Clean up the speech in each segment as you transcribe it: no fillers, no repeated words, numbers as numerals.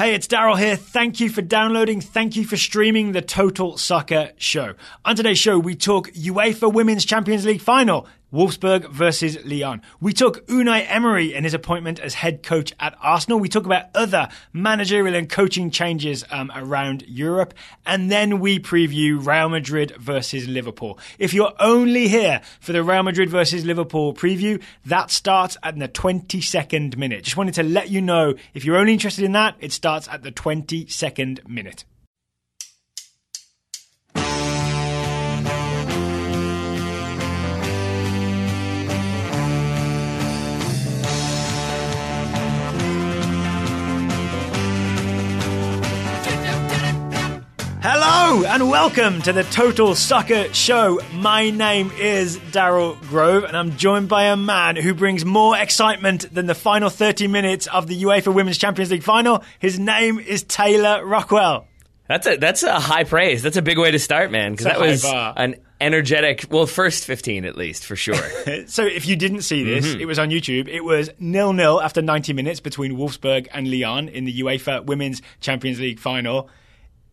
Hey, it's Daryl here. Thank you for downloading. Thank you for streaming the Total Soccer Show. On today's show, we talk UEFA Women's Champions League final, Wolfsburg versus Lyon. We talk Unai Emery and his appointment as head coach at Arsenal. We talk about other managerial and coaching changes around Europe. And then we preview Real Madrid versus Liverpool. If you're only here for the Real Madrid versus Liverpool preview, that starts at the 22nd minute. Just wanted to let you know, if you're only interested in that, it starts at the 22nd minute. Hello and welcome to the Total Soccer Show. My name is Daryl Grove and I'm joined by a man who brings more excitement than the final 30 minutes of the UEFA Women's Champions League final. His name is Taylor Rockwell. That's a high praise. That's a big way to start, man, because that was an energetic, well, first 15 at least, for sure. So if you didn't see this, it was on YouTube. It was 0-0 after 90 minutes between Wolfsburg and Lyon in the UEFA Women's Champions League final.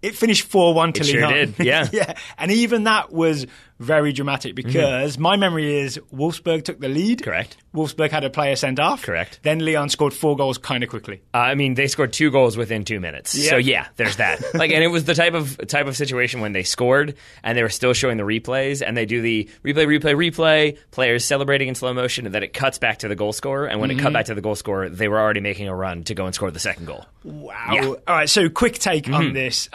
It finished 4-1 to Lyon. It sure did, yeah. Yeah. And even that was very dramatic because my memory is Wolfsburg took the lead. Correct. Wolfsburg had a player sent off. Correct. Then Lyon scored 4 goals kind of quickly. They scored 2 goals within 2 minutes. Yep. So yeah, there's that. And it was the type of situation when they scored and they were still showing the replays and they do the replay, players celebrating in slow motion, and then it cuts back to the goal scorer. And when it cut back to the goal scorer, they were already making a run to go and score the second goal. Wow. Yeah. All right. So quick take on this.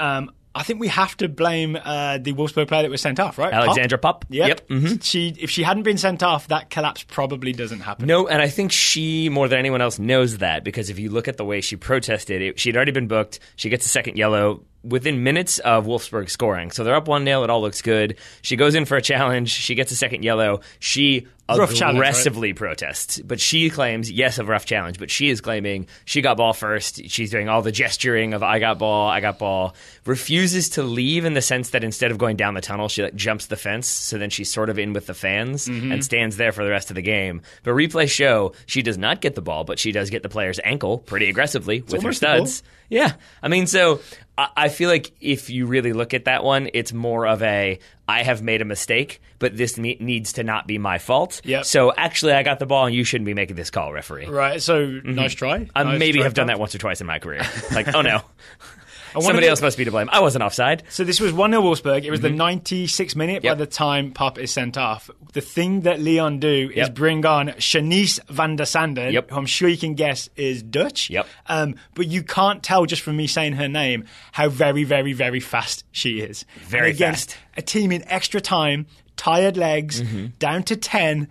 I think we have to blame the Wolfsburg player that was sent off, right? Alexandra Popp. Yep. If she hadn't been sent off, that collapse probably doesn't happen. No, and I think she, more than anyone else, knows that because if you look at the way she protested, she'd already been booked. She gets a second yellow within minutes of Wolfsburg scoring. So they're up 1-0. It all looks good. She goes in for a challenge. She gets a second yellow. She aggressively protests. But she claims, yes, a rough challenge, but she is claiming she got ball first. She's doing all the gesturing of I got ball. Refuses to leave in the sense that instead of going down the tunnel, she jumps the fence. So then she's sort of in with the fans and stands there for the rest of the game. But replays show she does not get the ball, but she does get the player's ankle pretty aggressively with her studs. Yeah. So I feel like if you really look at that one, it's more of I have made a mistake, but this needs to not be my fault. Yep. So actually, I got the ball, and you shouldn't be making this call, referee. Right. So nice try. I maybe have done that once or twice in my career. Oh no. Somebody else must be to blame. I wasn't offside. So this was 1-0 Wolfsburg. It was the 96th minute by the time Pop is sent off. The thing that Lyon do is bring on Shanice van der Sanden, who I'm sure you can guess is Dutch. But you can't tell just from me saying her name how very, very, very fast she is. Very fast. A team in extra time, tired legs, down to 10.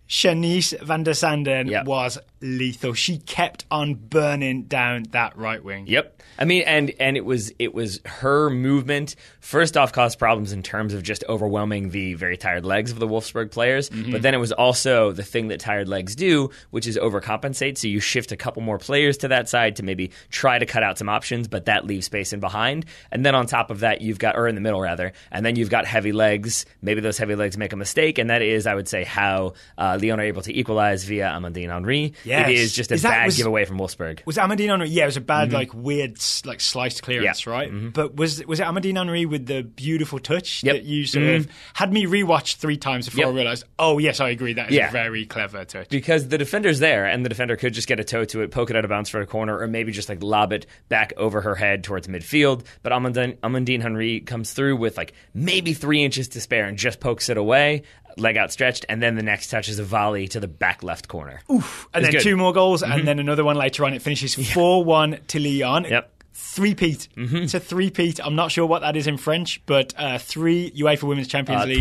Shanice van der Sanden was lethal. She kept on burning down that right wing. Yep. And it was her movement first off caused problems in terms of just overwhelming the very tired legs of the Wolfsburg players, but then it was also the thing that tired legs do, which is overcompensate. So you shift a couple more players to that side to maybe try to cut out some options, but that leaves space in behind. And then on top of that, or in the middle rather, and then you've got heavy legs. Maybe those heavy legs make a mistake, and that is, I would say, how Lyon are able to equalize via Amandine Henry. Yes. It is just a bad giveaway from Wolfsburg. Was Amandine Henry? Yeah, it was a bad, weird, sliced clearance, right? But was it Amandine Henry with the beautiful touch that you sort of had me rewatch 3 times before I realized, oh, yes, I agree, that is a very clever touch. Because the defender's there, and the defender could just get a toe to it, poke it out of bounds for a corner, or maybe just lob it back over her head towards midfield. But Amandine Henry comes through with maybe 3 inches to spare and just pokes it away. Leg outstretched, and then the next touch is a volley to the back left corner. Oof. And then good. 2 more goals, and then another one later on. It finishes 4-1 to Lyon. Yep. Three-peat. It's a three-peat. I'm not sure what that is in French, but 3 UEFA Women's Champions League.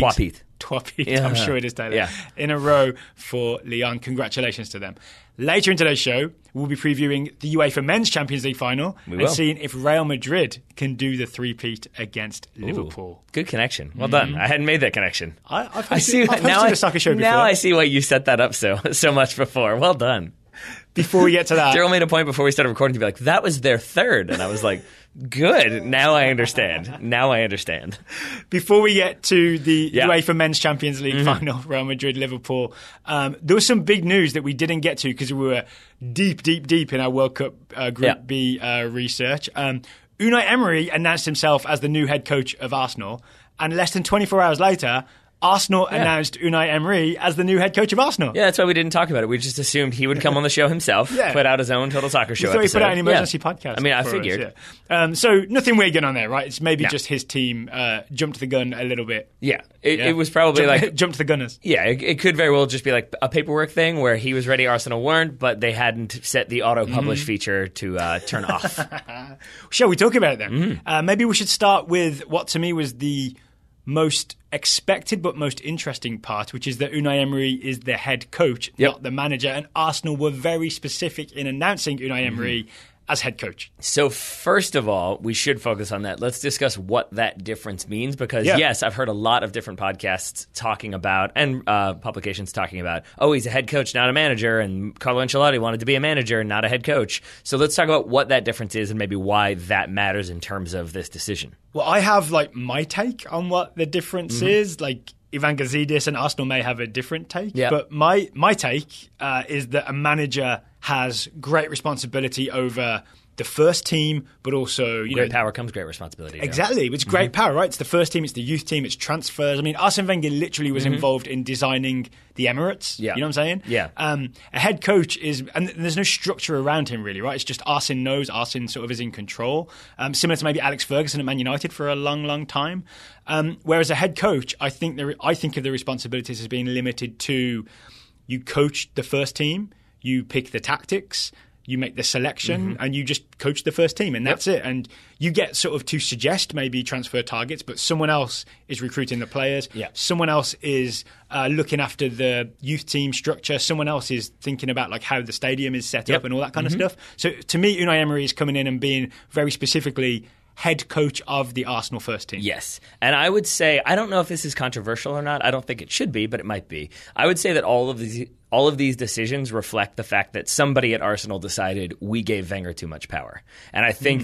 Trois-peat. I'm sure it is, Taylor. Yeah. In a row for Lyon. Congratulations to them. Later in today's show, we'll be previewing the UEFA Men's Champions League final and seeing if Real Madrid can do the three-peat against Liverpool. Good connection. Well done. I hadn't made that connection. I've hosted a soccer show before. Now I see why you set that up so much before. Well done. before we get to that. Daryl made a point before we started recording to be like, that was their third. And I was like, good. Now I understand. Before we get to the UEFA Men's Champions League final, Real Madrid-Liverpool, there was some big news that we didn't get to because we were deep in our World Cup Group B research. Unai Emery announced himself as the new head coach of Arsenal, and less than 24 hours later, Arsenal announced Unai Emery as the new head coach of Arsenal. Yeah, that's why we didn't talk about it. We just assumed he would come on the show himself, put out his own Total Soccer Show So he episode. put out an emergency podcast. I mean, I figured. So nothing weird going on there, right? It's maybe just his team jumped the gun a little bit. Yeah, it was probably jumped the gunners. Yeah, it could very well just be like a paperwork thing where he was ready, Arsenal weren't, but they hadn't set the auto-publish feature to turn off. Shall we talk about it then? Maybe we should start with what to me was the most expected but most interesting part, which is that Unai Emery is the head coach, not the manager. And Arsenal were very specific in announcing Unai Emery as head coach. So first of all, we should focus on that. Let's discuss what that difference means because, yes, I've heard a lot of different podcasts talking about and publications talking about, oh, he's a head coach, not a manager, and Carlo Ancelotti wanted to be a manager, not a head coach. So let's talk about what that difference is and maybe why that matters in terms of this decision. Well, I have my take on what the difference is. Ivan Gazidis and Arsenal may have a different take, but my take is that a manager has great responsibility over the first team, but also great power comes great responsibility. Exactly, it's great power, right? It's the first team, it's the youth team, it's transfers. I mean, Arsene Wenger literally was involved in designing the Emirates. Yeah. You know what I'm saying? Yeah. A head coach is, and there's no structure around him really, right? It's just Arsene knows. Arsene sort of is in control, similar to maybe Alex Ferguson at Man United for a long time. Whereas a head coach, I think of the responsibilities as being limited to you coach the first team, you pick the tactics, you make the selection, and you just coach the first team, and that's it. And you get sort of to suggest maybe transfer targets, but someone else is recruiting the players. Yeah. Someone else is looking after the youth team structure. Someone else is thinking about how the stadium is set up and all that kind of stuff. So to me, Unai Emery is coming in and being very specifically head coach of the Arsenal first team. Yes. And I would say, I don't know if this is controversial or not. I don't think it should be, but it might be. I would say that all of these decisions reflect the fact that somebody at Arsenal decided we gave Wenger too much power. And I think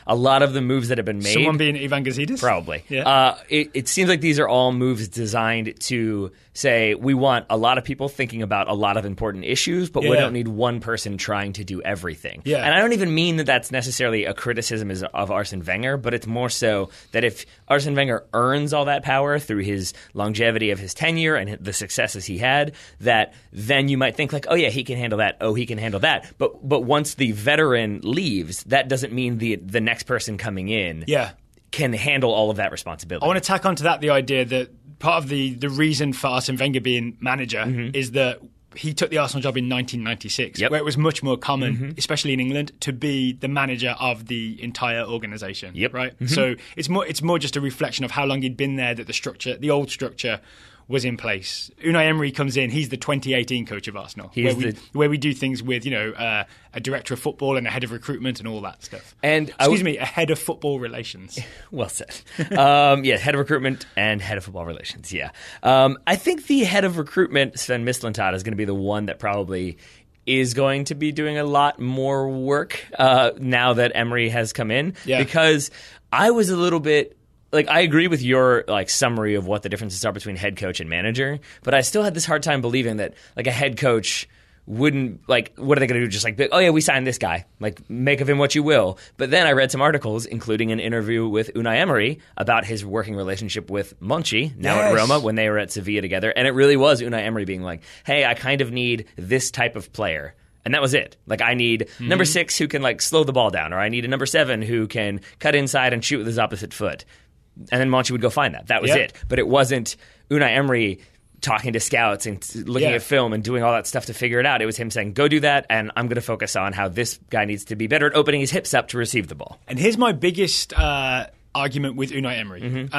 a lot of the moves that have been made... Someone being Ivan Gazidis? Probably. Yeah. It seems like these are all moves designed to say we want a lot of people thinking about a lot of important issues, but we don't need one person trying to do everything. Yeah. And I don't even mean that that's necessarily a criticism of Arsene Wenger, but it's more so that if Arsene Wenger earns all that power through his longevity of his tenure and the successes he had, that then you might think oh yeah, he can handle that. Oh, he can handle that. But once the veteran leaves, that doesn't mean the next person coming in can handle all of that responsibility. I want to tack onto that the idea that part of the reason for Arsene Wenger being manager is that he took the Arsenal job in 1996, where it was much more common, especially in England, to be the manager of the entire organisation. Right? So it's more just a reflection of how long he'd been there, that the old structure was in place. Unai Emery comes in. He's the 2018 coach of Arsenal, where we do things with a director of football and a head of recruitment and all that stuff. And a head of football relations. Well said. Head of recruitment and head of football relations. Yeah, I think the head of recruitment, Sven Mislintat, is going to be the one that probably is going to be doing a lot more work now that Emery has come in. Yeah. Because I was a little bit. I agree with your summary of what the differences are between head coach and manager, but I still had this hard time believing that a head coach wouldn't what are they going to do? Just oh yeah, we signed this guy. Make of him what you will. But then I read some articles, including an interview with Unai Emery about his working relationship with Monchi, now at Roma, when they were at Sevilla together, and it really was Unai Emery being hey, I kind of need this type of player. And that was it. I need number 6 who can slow the ball down, or I need a number 7 who can cut inside and shoot with his opposite foot. And then Monchi would go find that. That was it. But it wasn't Unai Emery talking to scouts and looking at film and doing all that stuff to figure it out. It was him saying, go do that, and I'm going to focus on how this guy needs to be better at opening his hips up to receive the ball. And here's my biggest argument with Unai Emery.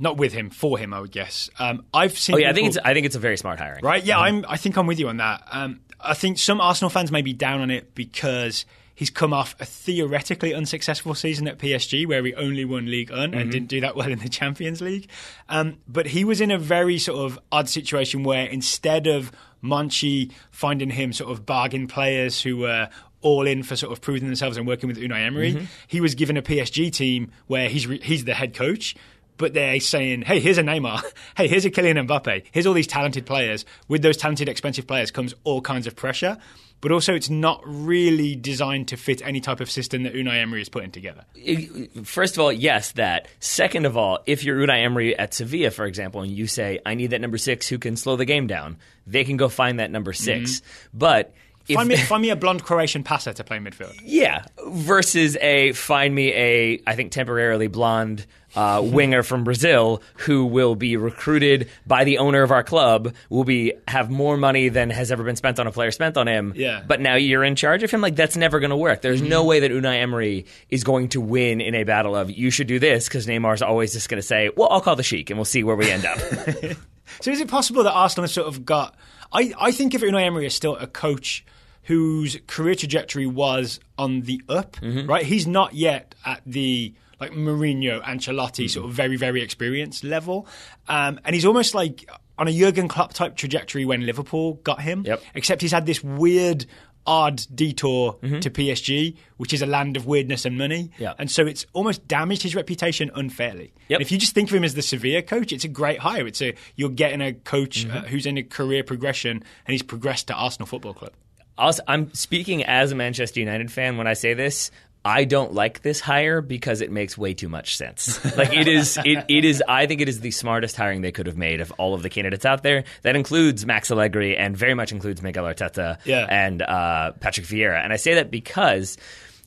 Not with him, for him, I would guess. I've seen. I think it's a very smart hiring. Right? Yeah, I think I'm with you on that. I think some Arsenal fans may be down on it because He's come off a theoretically unsuccessful season at PSG where he only won Ligue 1 and didn't do that well in the Champions League. But he was in a very sort of odd situation where instead of Monchi finding him sort of bargain players who were all in for sort of proving themselves and working with Unai Emery, he was given a PSG team where he's the head coach. But they're saying, hey, here's a Neymar. Hey, here's a Kylian Mbappe. Here's all these talented players. With those talented, expensive players comes all kinds of pressure. But also it's not really designed to fit any type of system that Unai Emery is putting together. First of all, yes, that. Second of all, if you're Unai Emery at Sevilla, for example, and you say, I need that number 6 who can slow the game down, they can go find that number 6. But... Find me a blonde Croatian passer to play midfield. Yeah, versus find me a, I think, temporarily blonde winger from Brazil who will be recruited by the owner of our club, have more money than has ever been spent on a player spent on him. Yeah. But now you're in charge of him? Like, that's never going to work. There's no way that Unai Emery is going to win in a battle of, you should do this, because Neymar's always just going to say, well, I'll call the Sheik, and we'll see where we end up. So is it possible that Arsenal has sort of got... I think if Unai Emery is still a coach whose career trajectory was on the up, right? He's not yet at the like Mourinho, Ancelotti sort of very, very experienced level. And he's almost like on a Jurgen Klopp type trajectory when Liverpool got him, except he's had this weird, odd detour to PSG, which is a land of weirdness and money. And so it's almost damaged his reputation unfairly. And if you just think of him as the Sevilla coach, it's a great hire. You're getting a coach who's in a career progression, and he's progressed to Arsenal Football Club. I'm speaking as a Manchester United fan when I say this. I don't like this hire because it makes way too much sense. Like it is. I think it is the smartest hiring they could have made of all of the candidates out there. That includes Max Allegri and very much includes Miguel Arteta and Patrick Vieira. And I say that because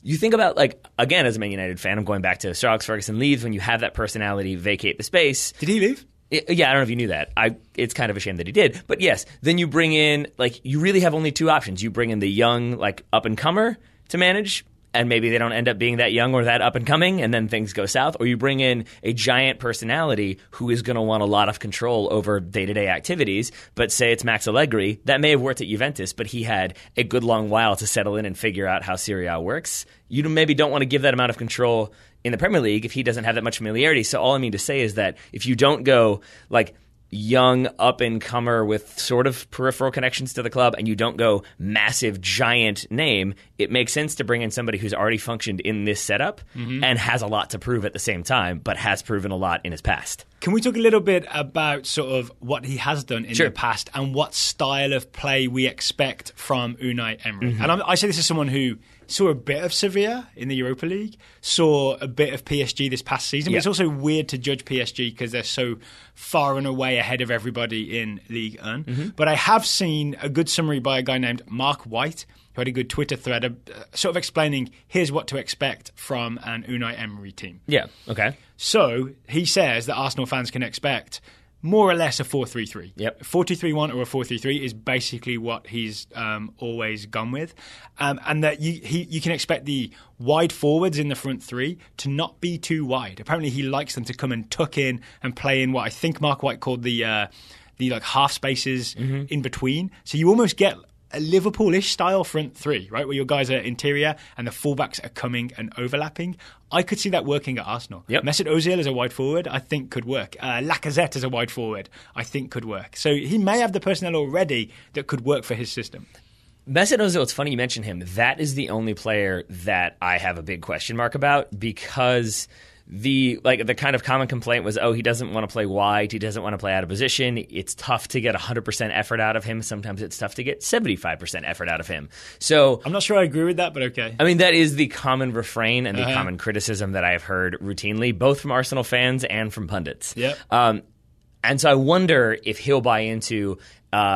you think about, like, again, as a Man United fan, I'm going back to Sir Alex Ferguson leaves, when you have that personality vacate the space. Did he leave? Yeah, I don't know if you knew that. It's kind of a shame that he did. But yes, then you bring in, like, you really have only two options. You bring in the young, like, up-and-comer to manage, and maybe they don't end up being that young or that up-and-coming, and then things go south. Or you bring in a giant personality who is going to want a lot of control over day-to-day activities. But say it's Max Allegri. That may have worked at Juventus, but he had a good long while to settle in and figure out how Serie A works. You maybe don't want to give that amount of control in the Premier League if he doesn't have that much familiarity. So all I mean to say is that if you don't go, like, young up-and-comer with sort of peripheral connections to the club, and you don't go massive, giant name, it makes sense to bring in somebody who's already functioned in this setup and has a lot to prove at the same time, but has proven a lot in his past. Can we talk a little bit about sort of what he has done in the past and what style of play we expect from Unai Emery? And I say this as someone who saw a bit of Sevilla in the Europa League, saw a bit of PSG this past season. But it's also weird to judge PSG because they're so far and away ahead of everybody in Ligue 1. But I have seen a good summary by a guy named Mark White, who had a good Twitter thread sort of explaining here's what to expect from an Unai Emery team. Yeah, okay. So he says that Arsenal fans can expect more or less a 4-3-3. Yep. 4-2-3-1 or a 4-3-3 is basically what he's always gone with. And that you can expect the wide forwards in the front three to not be too wide. Apparently he likes them to come and tuck in and play in what I think Mark White called the like half spaces in between. So you almost get a Liverpool-ish style front three, right, where your guys are interior and the fullbacks are coming and overlapping. I could see that working at Arsenal. Mesut Ozil as a wide forward, I think could work. Lacazette as a wide forward, I think could work. So he may have the personnel already that could work for his system. Mesut Ozil, it's funny you mention him. That is the only player that I have a big question mark about because the kind of common complaint was, he doesn't want to play wide, he doesn't want to play out of position. It's tough to get 100% effort out of him. Sometimes it's tough to get 75% effort out of him. So I'm not sure I agree with that, but okay. I mean, that is the common refrain and the common criticism that I have heard routinely, both from Arsenal fans and from pundits. And so I wonder if he'll buy into,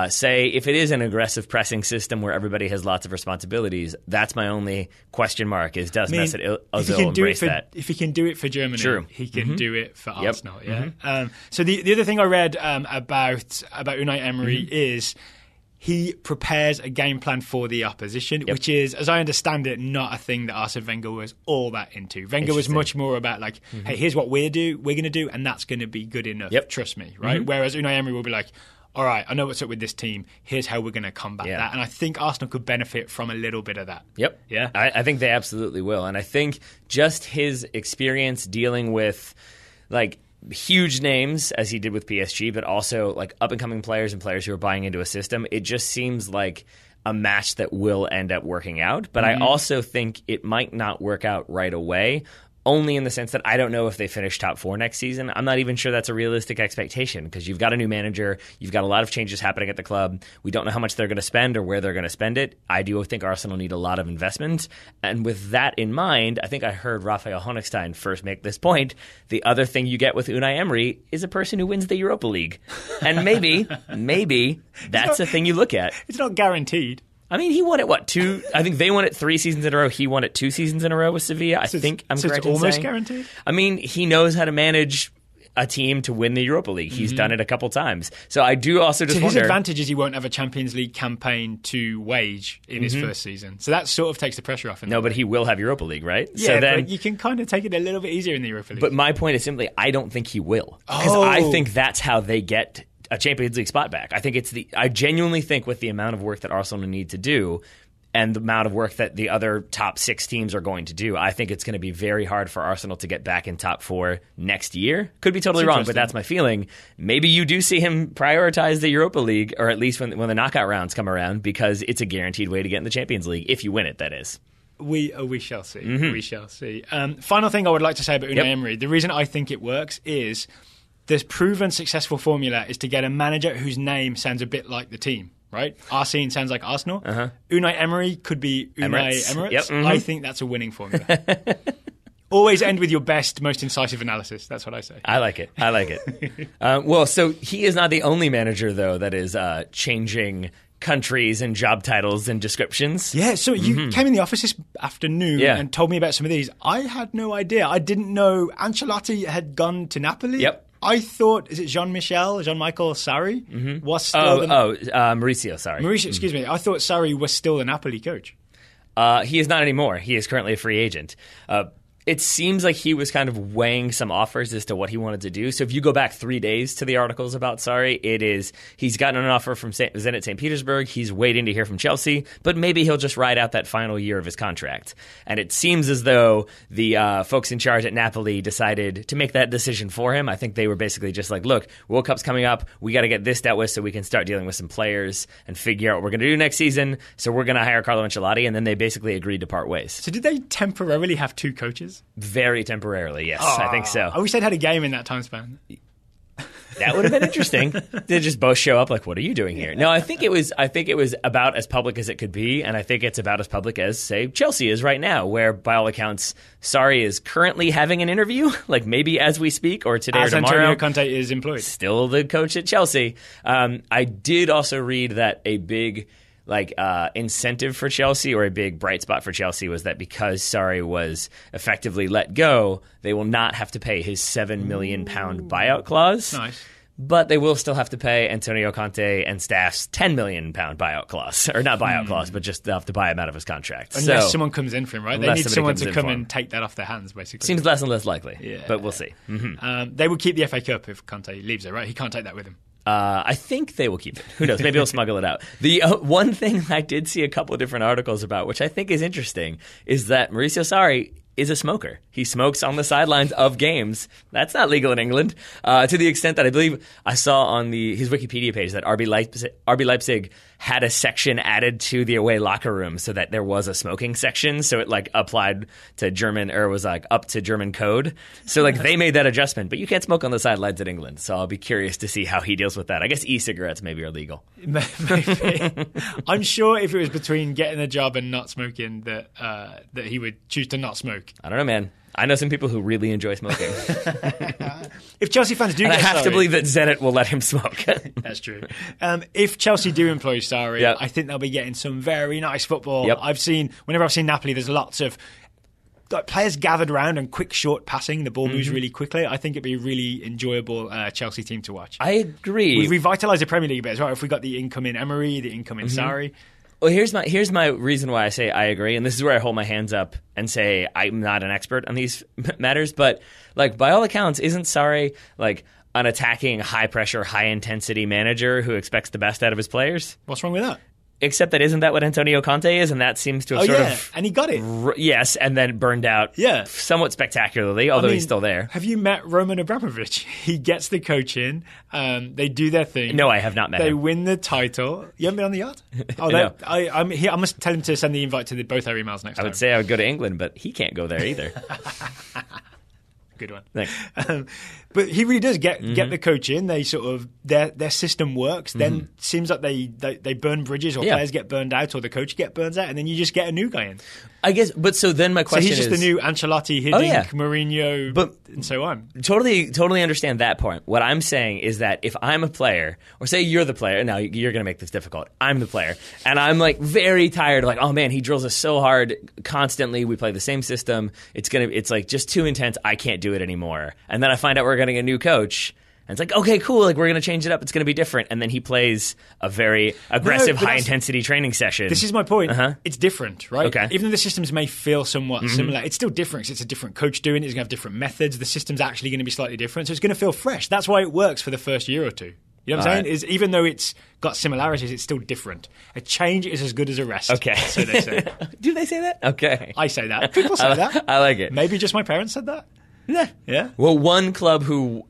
say, if it is an aggressive pressing system where everybody has lots of responsibilities. That's my only question mark is, does Mesut Ozil embrace that? If he can do it for Germany, he can do it for Arsenal. So the other thing I read about Unai Emery is he prepares a game plan for the opposition, which is, as I understand it, not a thing that Arsene Wenger was all that into. Wenger was much more about like, hey, here's what we're going to do, and that's going to be good enough. Trust me, right? Whereas Unai Emery will be like, all right, I know what's up with this team. Here's how we're going to combat Yeah. that. And I think Arsenal could benefit from a little bit of that. Yep. Yeah? I think they absolutely will. And I think just his experience dealing with, like, huge names, as he did with PSG, but also, like, up-and-coming players and players who are buying into a system, it just seems like a match that will end up working out. But I also think it might not work out right away, only in the sense that I don't know if they finish top 4 next season. I'm not even sure that's a realistic expectation because you've got a new manager. You've got a lot of changes happening at the club. We don't know how much they're going to spend or where they're going to spend it. I do think Arsenal need a lot of investment. And with that in mind, I think I heard Raphael Honigstein first make this point. The other thing you get with Unai Emery is a person who wins the Europa League. And maybe that's a thing you look at. It's not guaranteed. I mean, he won it, what, 2? I think they won it 3 seasons in a row. He won it 2 seasons in a row with Sevilla. I think I'm correct in saying. It's almost guaranteed? I mean, he knows how to manage a team to win the Europa League. He's done it a couple times. So I do also just wonder... His advantage is he won't have a Champions League campaign to wage in his first season. So that sort of takes the pressure off. No, but he will have Europa League, right? Yeah, so then, but you can kind of take it a little bit easier in the Europa League. But my point is simply, I don't think he will. Because I think that's how they get a Champions League spot back. I genuinely think with the amount of work that Arsenal need to do and the amount of work that the other top 6 teams are going to do, I think it's going to be very hard for Arsenal to get back in top 4 next year. Could be totally wrong, but that's my feeling. Maybe you do see him prioritize the Europa League, or at least when the knockout rounds come around, because it's a guaranteed way to get in the Champions League, if you win it, that is. We shall see. We shall see. Final thing I would like to say about Unai Emery, the reason I think it works is this proven successful formula is to get a manager whose name sounds a bit like the team. Right? Arsene sounds like Arsenal. Unai Emery could be Unai Emirates. Yep. I think that's a winning formula. Always end with your best, most incisive analysis. That's what I say. I like it. Well, so he is not the only manager, though, that is changing countries and job titles and descriptions. Yeah, so you came in the office this afternoon and told me about some of these. I had no idea. I didn't know Ancelotti had gone to Napoli. Yep. I thought, is it Jean-Michel Sarri? Was still Mauricio Sarri. Mauricio, excuse me. I thought Sarri was still the Napoli coach. He is not anymore. He is currently a free agent. It seems like he was kind of weighing some offers as to what he wanted to do. So if you go back 3 days to the articles about Sarri, it is he's gotten an offer from Zenit St. Petersburg. He's waiting to hear from Chelsea, but maybe he'll just ride out that final year of his contract. And it seems as though the folks in charge at Napoli decided to make that decision for him. I think they were basically just like, look, World Cup's coming up. We got to get this dealt with so we can start dealing with some players and figure out what we're going to do next season. So we're going to hire Carlo Ancelotti, and then they basically agreed to part ways. So did they temporarily have 2 coaches? Very temporarily, yes. I think so. I wish they'd had a game in that time span. That would have been interesting. They just both show up like, what are you doing here? No, I think it was about as public as it could be, and I think it's about as public as, say, Chelsea is right now, where by all accounts, Sarri is currently having an interview, like maybe as we speak or today or tomorrow. Antonio Conte is employed. Still the coach at Chelsea. I did also read that a big incentive for Chelsea, or a big bright spot for Chelsea, was that because Sarri was effectively let go, they will not have to pay his £7 million buyout clause. Nice. But they will still have to pay Antonio Conte and staff's £10 million buyout clause. Or not buyout clause, but just they'll have to buy him out of his contract. Unless someone comes in for him, right? They need someone to come and take that off their hands, basically. Seems less and less likely, but we'll see. They would keep the FA Cup if Conte leaves it, right? He can't take that with him. I think they will keep it. Who knows? Maybe he'll smuggle it out. The one thing I did see a couple of different articles about, which I think is interesting, is that Mauricio Sarri is a smoker. He smokes on the sidelines of games. That's not legal in England. To the extent that I believe I saw on his Wikipedia page that RB Leipzig had a section added to the away locker room so that there was a smoking section. So it applied to German, or was up to German code. So they made that adjustment, but you can't smoke on the sidelines in England. So I'll be curious to see how he deals with that. I guess e-cigarettes maybe are legal. Maybe. I'm sure if it was between getting a job and not smoking that he would choose to not smoke. I don't know, man. I know some people who really enjoy smoking. If Chelsea fans do, I have to believe that Zenit will let him smoke. That's true. If Chelsea do employ Sarri, I think they'll be getting some very nice football. Whenever I've seen Napoli, there's lots of players gathered around and quick, short passing. The ball moves really quickly. I think it'd be a really enjoyable Chelsea team to watch. I agree. We've revitalised the Premier League a bit as well. If we got the incoming Emery, the incoming Sarri. Well, here's my reason why I say I agree, and this is where I hold my hands up and say I'm not an expert on these matters, but by all accounts, isn't Sarri an attacking, high-pressure, high-intensity manager who expects the best out of his players. What's wrong with that? Except that isn't that what Antonio Conte is? And that seems to have sort of... and he got it. Yes, and then burned out somewhat spectacularly, although he's still there. Have you met Roman Abramovich? He gets the coach in. They do their thing. No, I have not met him. They win the title. You haven't been on the yacht? Oh, no. I must tell him to send the invite to both our emails next time. I would say I would go to England, but he can't go there either. Good one. Thanks. But he really does get the coach in. They sort of their system works. Then seems like they burn bridges, or players get burned out, or the coach burns out, and then you just get a new guy in. I guess. But so then my question is, so he's just the new Ancelotti, Hiddink, Mourinho, and so on. Totally understand that point. What I'm saying is that if I'm a player, or say you're the player, now you're going to make this difficult. I'm the player, and I'm like very tired. Like, oh man, he drills us so hard constantly. We play the same system. It's like just too intense. I can't do it anymore. And then I find out we're getting a new coach. And it's like, okay, cool, like we're going to change it up. It's going to be different. And then he plays a very aggressive, high-intensity training session. This is my point. It's different, right? Okay. Even though the systems may feel somewhat similar, it's still different because it's a different coach doing it. He's going to have different methods. The system's actually going to be slightly different. So it's going to feel fresh. That's why it works for the first year or two. You know what I'm saying? Is even though it's got similarities, it's still different. A change is as good as a rest. Okay. So they say. Do they say that? Okay. I say that. People say that. I like it. Maybe just my parents said that. Yeah. Well, one club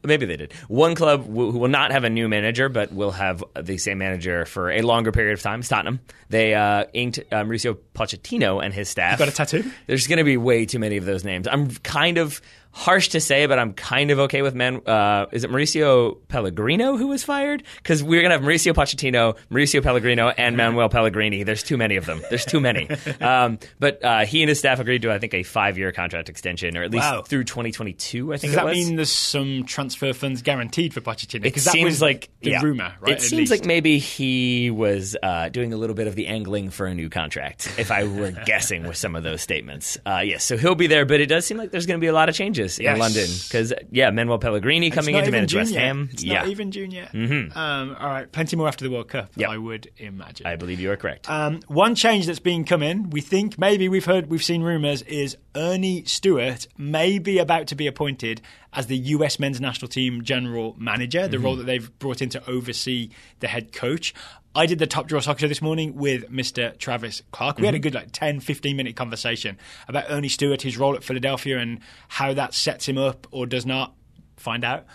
maybe they did. One club who will not have a new manager, but will have the same manager for a longer period of time is Tottenham. They inked Mauricio Pochettino and his staff. You got a tattoo? There's going to be way too many of those names. I'm kind of harsh to say, but I'm kind of okay with is it Mauricio Pellegrino who was fired? Because we're going to have Mauricio Pochettino, Mauricio Pellegrino, and Manuel Pellegrini. There's too many of them. There's too many. But he and his staff agreed to, I think, a 5-year contract extension, or at least through 2022, I think Does it was. that mean there's some transfer funds guaranteed for Pochettino? Because that seems like the rumour, right? It seems like maybe he was doing a little bit of the angling for a new contract, if I were guessing with some of those statements. Yes, so he'll be there, but it does seem like there's going to be a lot of changes in London. Because, Manuel Pellegrini coming in to manage West Ham. It's not even junior. All right, plenty more after the World Cup, I would imagine. I believe you are correct. One change that's been coming, we think, maybe we've seen rumours, is Ernie Stewart may be about to be appointed as the US men's national team general manager, the role that they've brought in to oversee the head coach. I did the Top Draw Soccer Show this morning with Mr. Travis Clark. We had a good 10, 15-minute conversation about Ernie Stewart, his role at Philadelphia, and how that sets him up or does not, find out,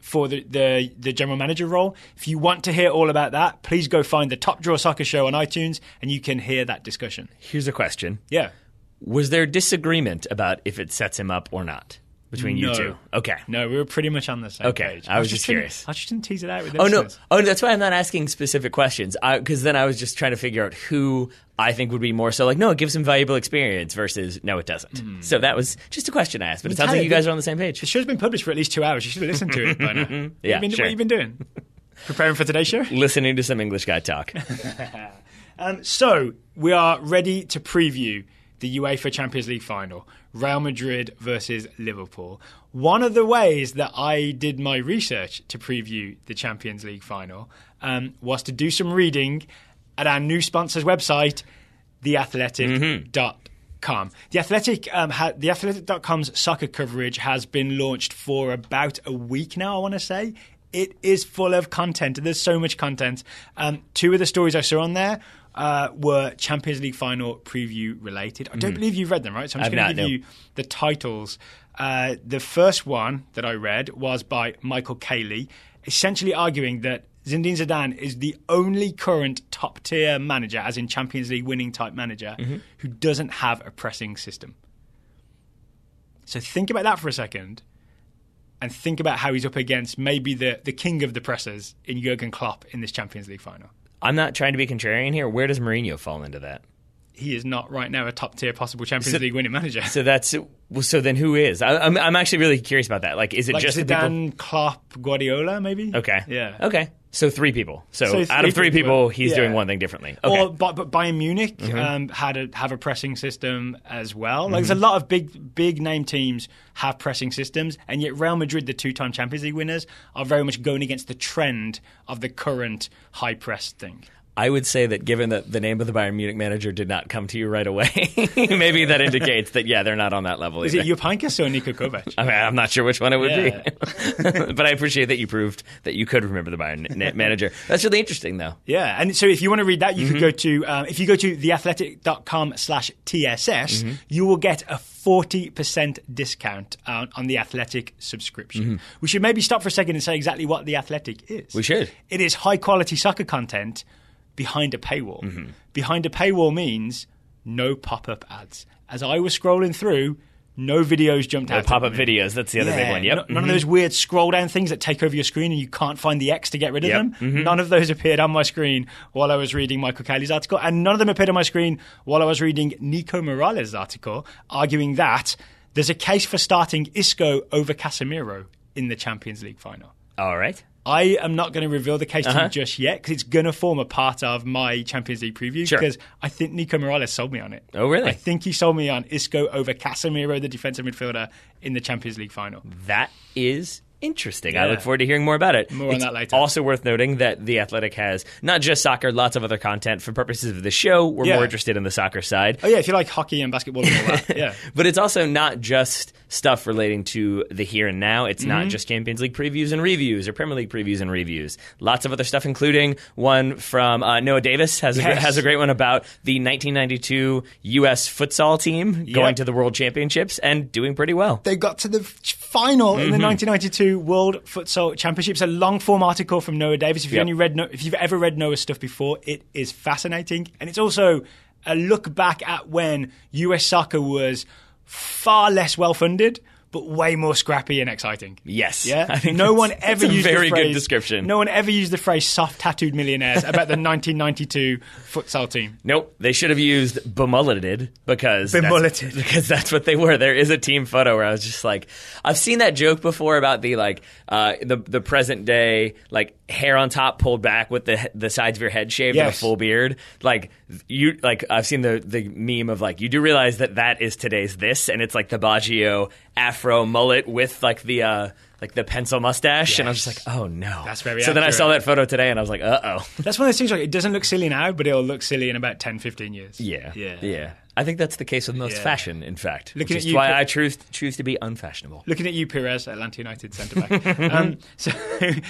for the general manager role. If you want to hear all about that, please go find the Top Draw Soccer Show on iTunes and you can hear that discussion. Here's a question. Yeah. Was there disagreement about if it sets him up or not? Between you two? Okay. No, we were pretty much on the same page. I was just curious. I just didn't tease it out with this. Oh, no, that's why I'm not asking specific questions. Because then I was just trying to figure out who I think would be more so like, no, it gives him valuable experience versus no, it doesn't. So that was just a question I asked. But it sounds like you guys are on the same page. The show's been published for at least 2 hours. You should have listened to it by now. Yeah, What have you been doing? Preparing for today's show? Listening to some English guy talk. So we are ready to preview the UEFA Champions League final, Real Madrid versus Liverpool. One of the ways that I did my research to preview the Champions League final was to do some reading at our new sponsor's website, theathletic.com. The Athletic.com's soccer coverage has been launched for about a week now, I want to say. It is full of content. There's so much content. 2 of the stories I saw on there were Champions League final preview related. I don't believe you've read them, right? So I'm just going to give you the titles. The first one that I read was by Michael Cayley, essentially arguing that Zinedine Zidane is the only current top-tier manager, as in Champions League winning type manager, who doesn't have a pressing system. So think about that for a second. And think about how he's up against maybe the king of the pressers in Jurgen Klopp in this Champions League final. I'm not trying to be contrarian here. Where does Mourinho fall into that? He is not right now a top-tier possible Champions League winning manager. So then who is? I'm actually really curious about that. Like, is it just Zidane, Klopp, Guardiola, maybe? Okay. Yeah. Okay. So 3 people. So out of 3 people, he's doing one thing differently. Okay. But Bayern Munich have a pressing system as well. Like, there's a lot of big name teams have pressing systems, and yet Real Madrid, the 2-time Champions League winners, are very much going against the trend of the current high press thing. I would say that given that the name of the Bayern Munich manager did not come to you right away, maybe that indicates that, yeah, they're not on that level either. Is it Jupp Heynckes or Niko Kovac? I mean, I'm not sure which one it would be. But I appreciate that you proved that you could remember the Bayern manager. That's really interesting, though. Yeah, and so if you want to read that, you could go to, if you go to theathletic.com/TSS, you will get a 40% discount on the Athletic subscription. We should maybe stop for a second and say exactly what the Athletic is. We should. It is high-quality soccer content behind a paywall. Behind a paywall means no pop-up ads. As I was scrolling through, no videos jumped out. No pop-up videos. That's the other big one. Yep. None of those weird scroll-down things that take over your screen and you can't find the X to get rid of them. None of those appeared on my screen while I was reading Michael Cayley's article. And none of them appeared on my screen while I was reading Nico Morales' article, arguing that there's a case for starting Isco over Casemiro in the Champions League final. All right. I am not going to reveal the case to you just yet because it's going to form a part of my Champions League preview because I think Nico Morales sold me on it. Oh, really? I think he sold me on Isco over Casemiro, the defensive midfielder, in the Champions League final. That is interesting. Yeah. I look forward to hearing more about it. More on that later. Also worth noting that The Athletic has not just soccer, lots of other content. For purposes of the show, we're more interested in the soccer side. Oh, yeah, if you like hockey and basketball and all that. Yeah. But it's also not just stuff relating to the here and now. It's not just Champions League previews and reviews or Premier League previews and reviews. Lots of other stuff, including one from Noah Davis has a great one about the 1992 U.S. futsal team going to the World Championships and doing pretty well. They got to the final in the 1992 World Futsal Championships. A long-form article from Noah Davis. If you've ever read Noah's stuff before, it is fascinating. And it's also a look back at when US soccer was far less well-funded, but way more scrappy and exciting. Yes. Yeah? I think no one ever used very the phrase, good description. No one ever used the phrase soft-tattooed millionaires about the 1992 futsal team. Nope. They should have used bemulleted because that's what they were. There is a team photo where I was just like, I've seen that joke before about the the present day hair on top pulled back with the sides of your head shaved and a full beard. I've seen the meme of you do realize that is today's this, and it's like the Baggio afro mullet with the pencil mustache, and I was just like, oh no. That's very So accurate. then I saw that photo today, and I was like, uh-oh. That's one of those things, it doesn't look silly now, but it'll look silly in about 10, 15 years. Yeah. I think that's the case with most fashion, in fact. Which is at you, why I choose to be unfashionable. Looking at you, Perez, Atlanta United centre-back. So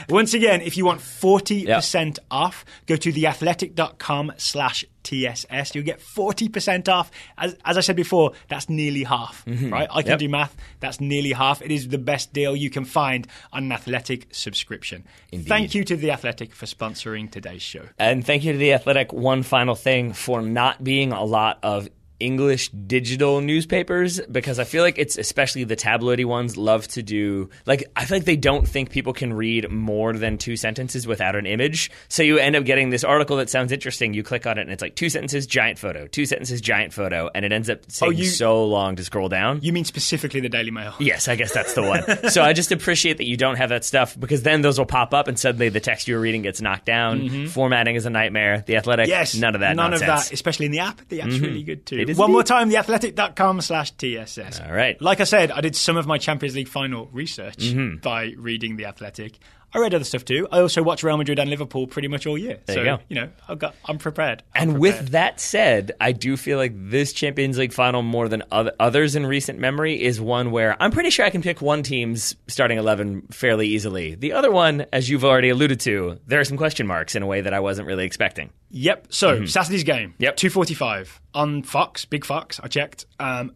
once again, if you want 40% off, go to theathletic.com/TSS. You'll get 40% off. As I said before, that's nearly half, right? I can do math. That's nearly half. It is the best deal you can find on an Athletic subscription. Indeed. Thank you to The Athletic for sponsoring today's show. And thank you to The Athletic, one final thing, for not being a lot of English digital newspapers, because I feel like it's especially the tabloidy ones love to do I feel like they don't think people can read more than 2 sentences without an image, so you end up getting this article that sounds interesting, you click on it and it's 2 sentences, giant photo, 2 sentences, giant photo, and it ends up taking so long to scroll down. You mean specifically the Daily Mail? Yes, I guess that's the one. So I just appreciate that you don't have that stuff, because then those will pop up and suddenly the text you were reading gets knocked down. Formatting is a nightmare. The Athletic, none of that nonsense. None of that, especially in the app. The app's really good too. One more time, theathletic.com/TSS. All right. Like I said, I did some of my Champions League final research by reading The Athletic. I read other stuff too. I also watch Real Madrid and Liverpool pretty much all year. There you go. I'm prepared. With that said, I do feel like this Champions League final, more than others in recent memory, is one where I'm pretty sure I can pick one team's starting 11 fairly easily. The other one, as you've already alluded to, there are some question marks in a way that I wasn't really expecting. Yep. So Saturday's game. Yep. 2:45 on Fox. Big Fox. I checked. The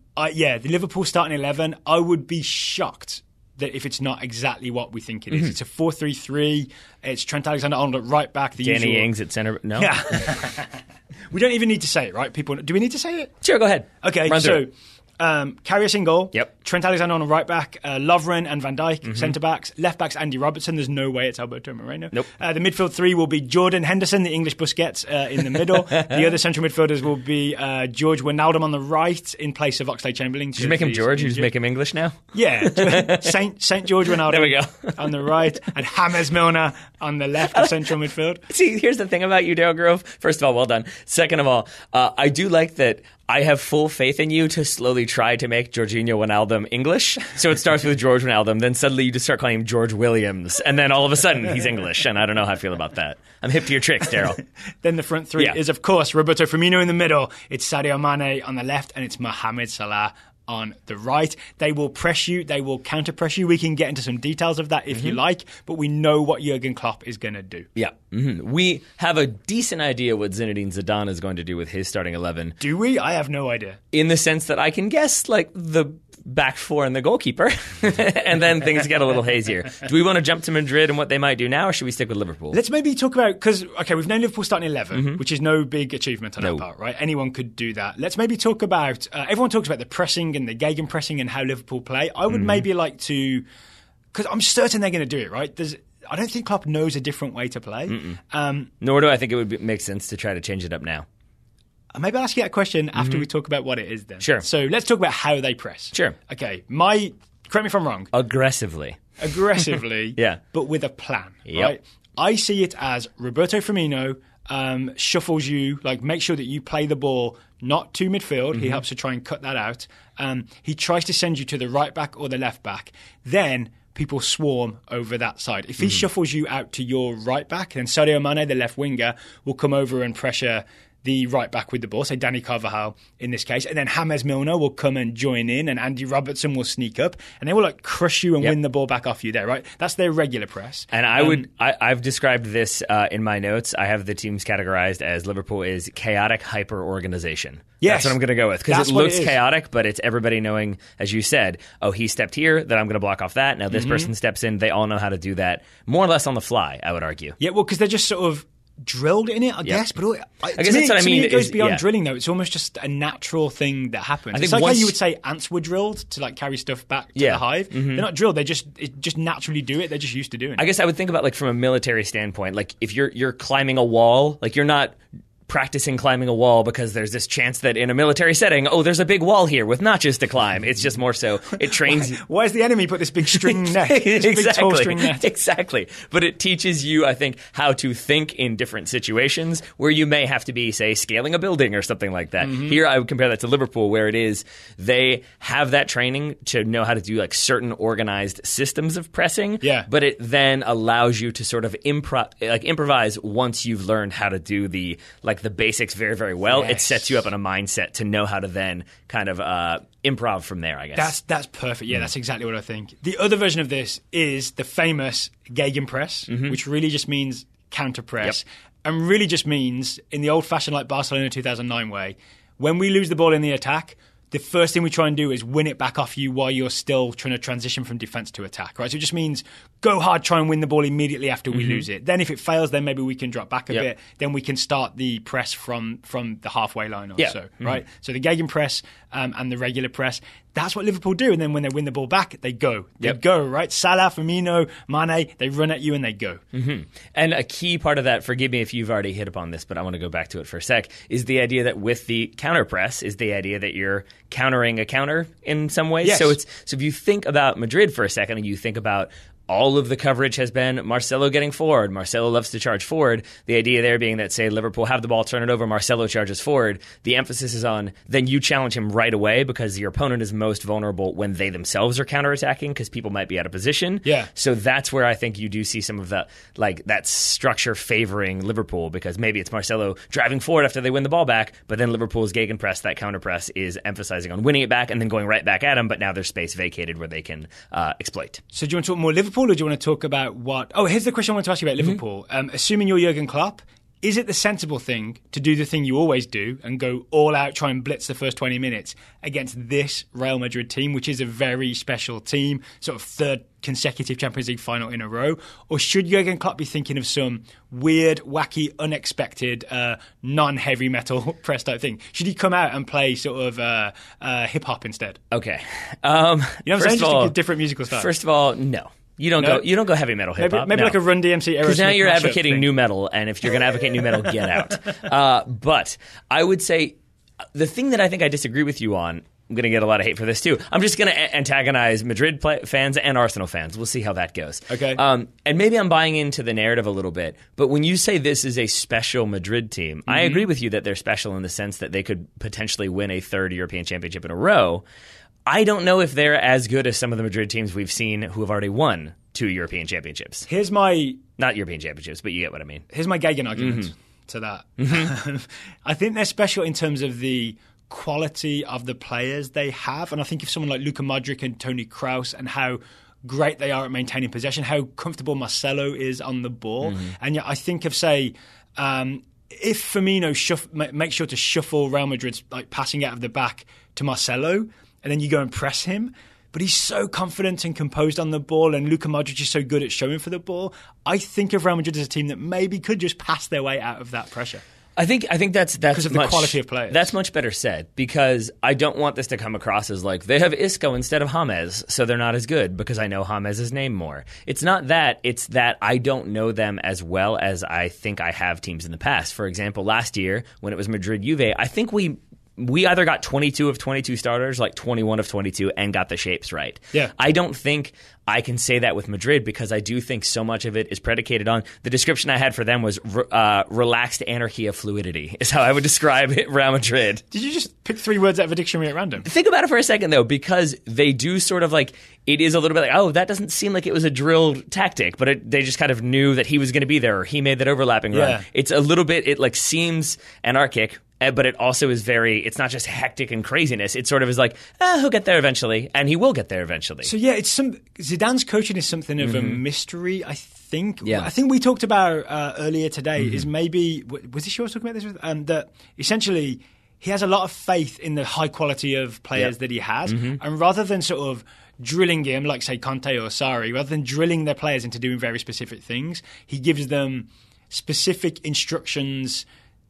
Liverpool starting 11. I would be shocked that if it's not exactly what we think it is. It's a 4-3-3. It's Trent Alexander-Arnold at right back. Danny Ings at centre. No. Yeah. We don't even need to say it, right? People, do we need to say it? Sure, go ahead. Okay, so Karius in goal. Yep. Trent Alexander-Arnold right back. Lovren and Van Dijk centre-backs. Left-backs Andy Robertson. There's no way it's Alberto Moreno. Nope. The midfield 3 will be Jordan Henderson, the English Busquets, in the middle. The other central midfielders will be George Wijnaldum on the right in place of Oxlade-Chamberlain. Did you make him George? You just make him English now? Yeah. Saint George Wijnaldum. There we go. On the right. And James Milner on the left of central midfield. See, here's the thing about you, Dale Grove. First of all, well done. Second of all, I do like that I have full faith in you to slowly try to make Jorginho Wijnaldum English. So it starts with George Wijnaldum, then suddenly you just start calling him George Williams, and then all of a sudden he's English, and I don't know how I feel about that. I'm hip to your tricks, Daryl. Then the front three is, of course, Roberto Firmino in the middle, it's Sadio Mane on the left, and it's Mohamed Salah on the right. They will press you. They will counter-press you. We can get into some details of that if you like, but we know what Jurgen Klopp is going to do. Yeah. We have a decent idea what Zinedine Zidane is going to do with his starting 11. Do we? I have no idea. In the sense that I can guess, like, the back four and the goalkeeper, and then things get a little hazier. Do we want to jump to Madrid and what they might do now, or should we stick with Liverpool? Let's maybe talk about, because, okay, we've known Liverpool starting 11, which is no big achievement on our part, right? Anyone could do that. Let's maybe talk about, everyone talks about the pressing and the gegenpressing and how Liverpool play. I would maybe like to, because I'm certain they're going to do it, right? I don't think Klopp knows a different way to play. Nor do I think it would make sense to try to change it up now. Maybe I'll ask you that question after we talk about what it is then. Sure. So let's talk about how they press. Sure. Okay, correct me if I'm wrong. Aggressively, yeah, but with a plan, right? I see it as Roberto Firmino shuffles you, like make sure that you play the ball not to midfield. He helps to try and cut that out. He tries to send you to the right back or the left back. Then people swarm over that side. If he shuffles you out to your right back, then Sadio Mane, the left winger, will come over and pressure the right back with the ball, say Danny Carvajal in this case, and then James Milner will come and join in, and Andy Robertson will sneak up, and they will like crush you and win the ball back off you there, right? That's their regular press. And I've described this in my notes. I have the teams categorized as Liverpool is chaotic hyper organization. Yes. That's what I'm going to go with, because it looks chaotic, but it's everybody knowing, as you said, oh, he stepped here, then I'm going to block off that. Now this person steps in. They all know how to do that more or less on the fly, I would argue. Yeah, well, because they're just sort of drilled in it, I guess. But I guess that's what I mean. It goes beyond drilling, though. It's almost just a natural thing that happens. It's like how you would say ants were drilled to like carry stuff back to the hive. They're not drilled. They just naturally do it. They're just used to doing it. I guess I would think about like from a military standpoint, like if you're climbing a wall, like you're not practicing climbing a wall because there's this chance that in a military setting, oh, there's a big wall here with notches to climb. It's just more so it trains you. Why does the enemy put this big string net? Big tall string net? Exactly. But it teaches you, I think, how to think in different situations where you may have to be, say, scaling a building or something like that. Here, I would compare that to Liverpool, where it is they have that training to know how to do like certain organized systems of pressing. Yeah. But it then allows you to sort of improvise once you've learned how to do the basics very, very well. Yes. It sets you up in a mindset to know how to then kind of improv from there, I guess. That's perfect. Yeah, that's exactly what I think. The other version of this is the famous gegenpress, which really just means counter-press, and really just means, in the old-fashioned like Barcelona 2009 way, when we lose the ball in the attack, the first thing we try and do is win it back off you while you're still trying to transition from defense to attack, right? So it just means go hard, try and win the ball immediately after we lose it. Then if it fails, then maybe we can drop back a bit. Then we can start the press from the halfway line or so, right? So the gegenpress and the regular press, that's what Liverpool do. And then when they win the ball back, they go. They go, right? Salah, Firmino, Mane, they run at you and they go. And a key part of that, forgive me if you've already hit upon this, but I want to go back to it for a sec, is the idea that with the counter press is the idea that you're countering a counter in some ways. Yes. So if you think about Madrid for a second and you think about all of the coverage has been Marcelo getting forward. Marcelo loves to charge forward. The idea there being that, say, Liverpool have the ball, turn it over, Marcelo charges forward. The emphasis is on then you challenge him right away because your opponent is most vulnerable when they themselves are counterattacking because people might be out of position. Yeah. So that's where I think you do see some of that, like that structure favoring Liverpool because maybe it's Marcelo driving forward after they win the ball back, but then Liverpool's gegenpress, that counterpress, is emphasizing on winning it back and then going right back at them, but now there's space vacated where they can exploit. So do you want to talk more Liverpool? Or do you want to talk about what... Oh, here's the question I want to ask you about Liverpool. Assuming you're Jurgen Klopp, is it the sensible thing to do the thing you always do and go all out, try and blitz the first 20 minutes against this Real Madrid team, which is a very special team, sort of third consecutive Champions League final in a row? Or should Jurgen Klopp be thinking of some weird, wacky, unexpected, non-heavy metal press type thing? Should he come out and play sort of hip-hop instead? Okay. You know what I'm saying? Just a different musical style. First of all, no. You don't go heavy metal hip hop. Maybe like a Run DMC era. Because now you're advocating new metal, and if you're going to advocate new metal, get out. But I would say the thing that I think I disagree with you on going to get a lot of hate for this too. I'm just going to antagonize Madrid fans and Arsenal fans. We'll see how that goes. Okay. And maybe I'm buying into the narrative a little bit, but when you say this is a special Madrid team, I agree with you that they're special in the sense that they could potentially win a third European championship in a row. I don't know if they're as good as some of the Madrid teams we've seen who have already won 2 European championships. Not European championships, but you get what I mean. Here's my Gegen argument to that. I think they're special in terms of the quality of the players they have. And I think if someone like Luka Modric and Toni Kroos and how great they are at maintaining possession, how comfortable Marcelo is on the ball. And yet I think of, say, if Firmino makes sure to shuffle Real Madrid's passing out of the back to Marcelo, and then you go and press him, but he's so confident and composed on the ball, and Luka Modric is so good at showing for the ball, I think of Real Madrid as a team that maybe could just pass their way out of that pressure. I think that's because of the quality of players. That's much better said, because I don't want this to come across as like they have Isco instead of James, so they're not as good because I know James' name more. It's not that. It's that I don't know them as well as I think I have teams in the past. For example, last year when it was Madrid-Juve, I think we either got 22 of 22 starters, like 21 of 22, and got the shapes right. Yeah. I don't think I can say that with Madrid because I do think so much of it is predicated on the description I had for them was relaxed anarchy of fluidity is how I would describe it, Real Madrid. Did you just pick 3 words out of a dictionary at random? Think about it for a second, though, because they do sort of like, it is a little bit like, oh, that doesn't seem like it was a drilled tactic, but they just kind of knew that he was going to be there or he made that overlapping run. It's a little bit, it like seems anarchic, but it also is it's not just hectic and craziness. It sort of is like, he'll get there eventually, and he will get there eventually. So yeah, Zidane's coaching is something of a mystery, I think. Yeah. I think we talked about earlier today is maybe, was this yours talking about this? That essentially he has a lot of faith in the high quality of players that he has, and rather than sort of drilling him, like say Conte or Sarri, rather than drilling their players into doing very specific things, he gives them specific instructions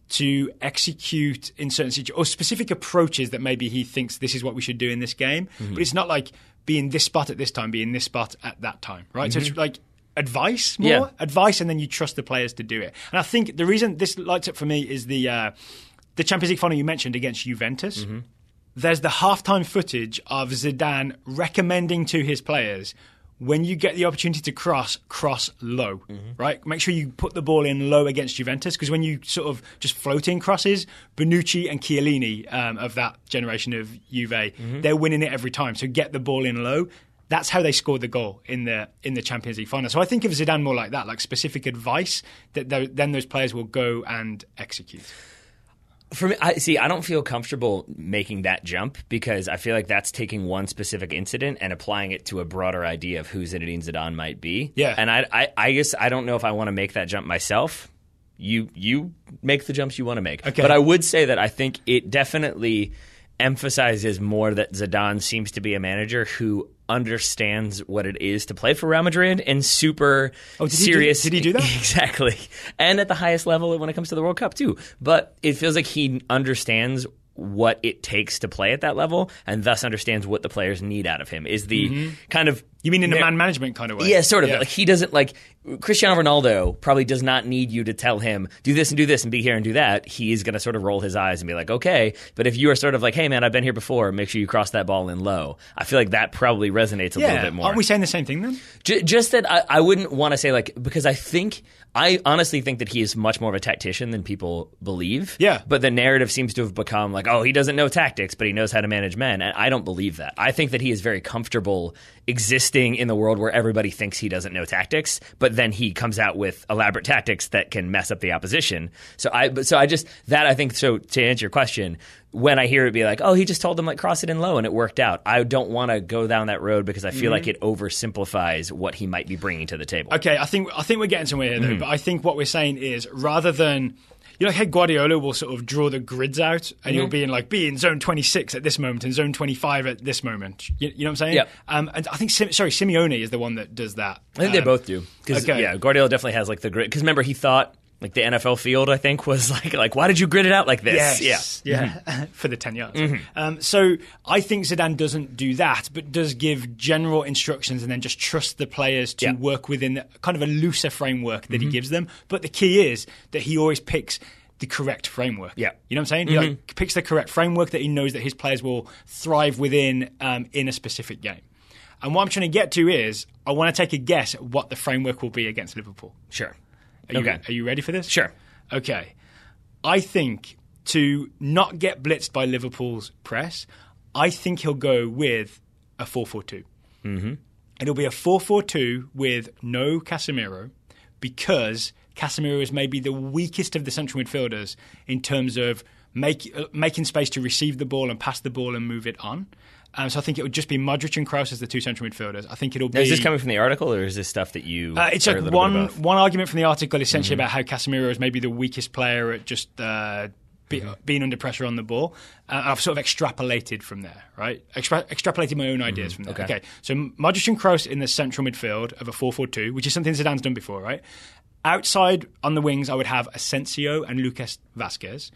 to execute in certain situations, or specific approaches that maybe he thinks this is what we should do in this game. But it's not like be in this spot at this time, be in this spot at that time, right? So it's like advice more, advice, and then you trust the players to do it. And I think the reason this lights up for me is the Champions League final you mentioned against Juventus. There's the halftime footage of Zidane recommending to his players, when you get the opportunity to cross low, right? Make sure you put the ball in low against Juventus, because when you sort of just floating crosses, Bonucci and Chiellini of that generation of Juve, they're winning it every time. So get the ball in low. That's how they scored the goal in the Champions League final. So I think of Zidane more like that, like specific advice that then those players will go and execute. For me, I don't feel comfortable making that jump because I feel like that's taking one specific incident and applying it to a broader idea of who Zinedine Zidane might be. Yeah. And I guess I don't know if I want to make that jump myself. You make the jumps you want to make. Okay. But I would say that I think it definitely emphasizes more that Zidane seems to be a manager who understands what it is to play for Real Madrid and super serious. Did he do that? Exactly. And at the highest level when it comes to the World Cup too. But it feels like he understands what it takes to play at that level and thus understands what the players need out of him is the kind of... You mean in a man management kind of way? Yeah, sort of. Yeah. Like he doesn't Cristiano Ronaldo probably does not need you to tell him do this and be here and do that. He's going to sort of roll his eyes and be like, okay. But if you are sort of like, hey man, I've been here before, make sure you cross that ball in low. I feel like that probably resonates a little bit more. Aren't we saying the same thing then? Just that I wouldn't want to say because I honestly think that he is much more of a tactician than people believe. Yeah. But the narrative seems to have become like, oh, he doesn't know tactics, but he knows how to manage men. And I don't believe that. I think that he is very comfortable existing in the world where everybody thinks he doesn't know tactics, but then he comes out with elaborate tactics that can mess up the opposition. So I think, so to answer your question, when I hear it be like, oh, he just told them cross it in low and it worked out, I don't want to go down that road because I feel like it oversimplifies what he might be bringing to the table. Okay, I think we're getting somewhere here though, but I think what we're saying is rather than, hey, Guardiola will sort of draw the grids out and you'll be in zone 26 at this moment and zone 25 at this moment. You know what I'm saying? Yeah. And I think, Simeone is the one that does that. I think they both do. Because Guardiola definitely has the grid. Because remember, he thought the NFL field, I think, was like, why did you grid it out like this? Yes. Yeah. For the 10 yards. So I think Zidane doesn't do that, but does give general instructions and then just trust the players to work within kind of a looser framework that he gives them. But the key is that he always picks the correct framework. Yeah. You know what I'm saying? He like, picks the correct framework that he knows that his players will thrive within in a specific game. And what I'm trying to get to is I want to take a guess at what the framework will be against Liverpool. Sure. Are you ready for this? Sure. Okay. I think to not get blitzed by Liverpool's press, I think he'll go with a 4-4-2. Mm-hmm. It'll be a 4-4-2 with no Casemiro because Casemiro is maybe the weakest of the central midfielders in terms of making space to receive the ball and pass the ball and move it on. So I think it would just be Modric and Kroos as the two central midfielders. I think it'll be... Now, is this coming from the article, or is this stuff that you... it's like one argument from the article essentially about how Casemiro is maybe the weakest player at just being under pressure on the ball. I've sort of extrapolated from there, right? Extrapolated my own ideas from there. Okay, so Modric and Kroos in the central midfield of a 4-4-2, which is something Zidane's done before, right? Outside on the wings, I would have Asensio and Lucas Vazquez.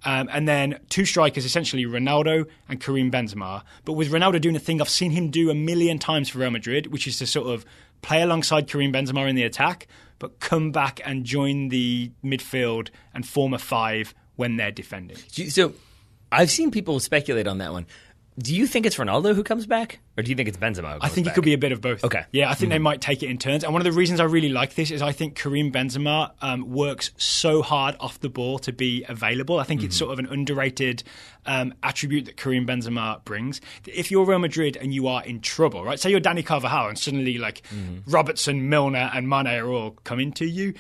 And then two strikers, essentially Ronaldo and Karim Benzema. But with Ronaldo doing a thing I've seen him do a million times for Real Madrid, which is to sort of play alongside Karim Benzema in the attack, but come back and join the midfield and form a five when they're defending. So I've seen people speculate on that one. Do you think it's Ronaldo who comes back, or do you think it's Benzema who comes I think back? It could be a bit of both. Okay. Yeah, I think they might take it in turns. And one of the reasons I really like this is I think Karim Benzema works so hard off the ball to be available. I think it's sort of an underrated attribute that Karim Benzema brings. If you're Real Madrid and you are in trouble, right? Say you're Dani Carvajal and suddenly like Robertson, Milner and Mane are all coming to you.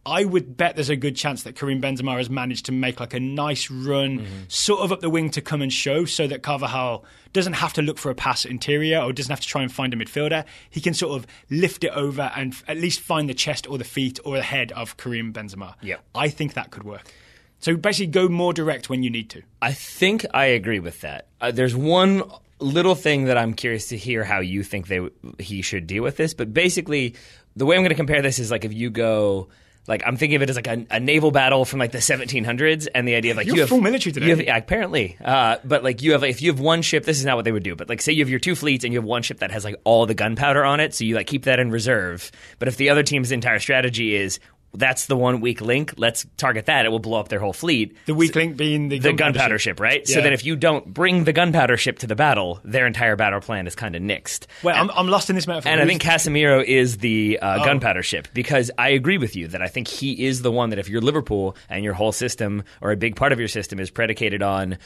I would bet there's a good chance that Karim Benzema has managed to make like a nice run sort of up the wing to come and show so that Carvajal doesn't have to look for a pass interior or doesn't have to try and find a midfielder. He can sort of lift it over and at least find the chest or the feet or the head of Karim Benzema. Yeah. I think that could work. So basically go more direct when you need to. I think I agree with that. There's one little thing that I'm curious to hear how you think he should deal with this. But basically, the way I'm going to compare this is like if you go... Like, I'm thinking of it as like a naval battle from like the 1700s, and the idea of like you have full military today. Yeah, apparently. But like if you have one ship, this is not what they would do. But like, say you have your two fleets and you have one ship that has like all the gunpowder on it, so you like keep that in reserve. But if the other team's entire strategy is that's the one weak link, let's target that, it will blow up their whole fleet. The weak link being the gunpowder ship, right? Yeah. So that if you don't bring the gunpowder ship to the battle, their entire battle plan is kind of nixed. Well, I'm lost in this metaphor. And I think Casemiro is the gunpowder ship, because I agree with you that I think he is the one that if you're Liverpool and your whole system or a big part of your system is predicated on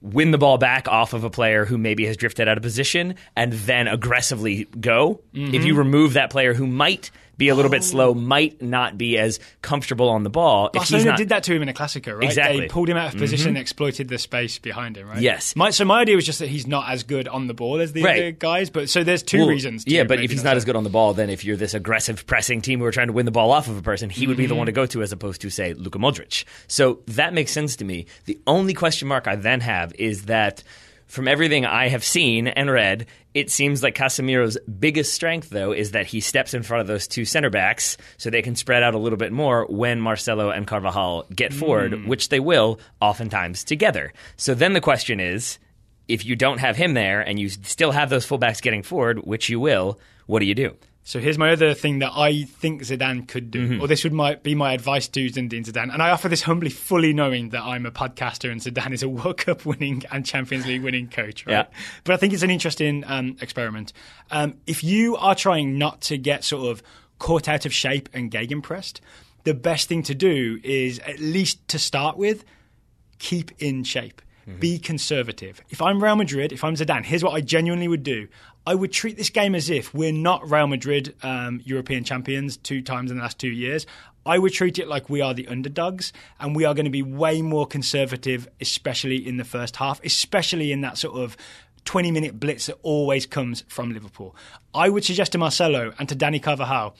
win the ball back off of a player who maybe has drifted out of position and then aggressively go. If you remove that player who might be a little bit slow, might not be as comfortable on the ball. Barcelona did that to him in a Clasico, right? Exactly. They pulled him out of position and exploited the space behind him, right? Yes. So my idea was just that he's not as good on the ball as the other guys, but so there's two reasons. Yeah, but if he's not as good on the ball, then if you're this aggressive pressing team who are trying to win the ball off of a person, he would be the one to go to as opposed to, say, Luka Modric. So that makes sense to me. The only question mark I then have is that from everything I have seen and read, it seems like Casemiro's biggest strength, though, is that he steps in front of those two center backs so they can spread out a little bit more when Marcelo and Carvajal get forward, which they will oftentimes together. So then the question is, if you don't have him there and you still have those fullbacks getting forward, which you will, what do you do? So here's my other thing that I think Zidane could do, or this would be my advice to Zinedine Zidane. And I offer this humbly, fully knowing that I'm a podcaster and Zidane is a World Cup winning and Champions League winning coach, right? Yeah. But I think it's an interesting experiment. If you are trying not to get sort of caught out of shape and gegenpressed, the best thing to do is, at least to start with, keep in shape. Be conservative. If I'm Real Madrid, if I'm Zidane, here's what I genuinely would do. I would treat this game as if we're not Real Madrid European champions 2 times in the last 2 years. I would treat it like we are the underdogs, and we are going to be way more conservative, especially in the first half, especially in that sort of 20-minute blitz that always comes from Liverpool. I would suggest to Marcelo and to Dani Carvajal,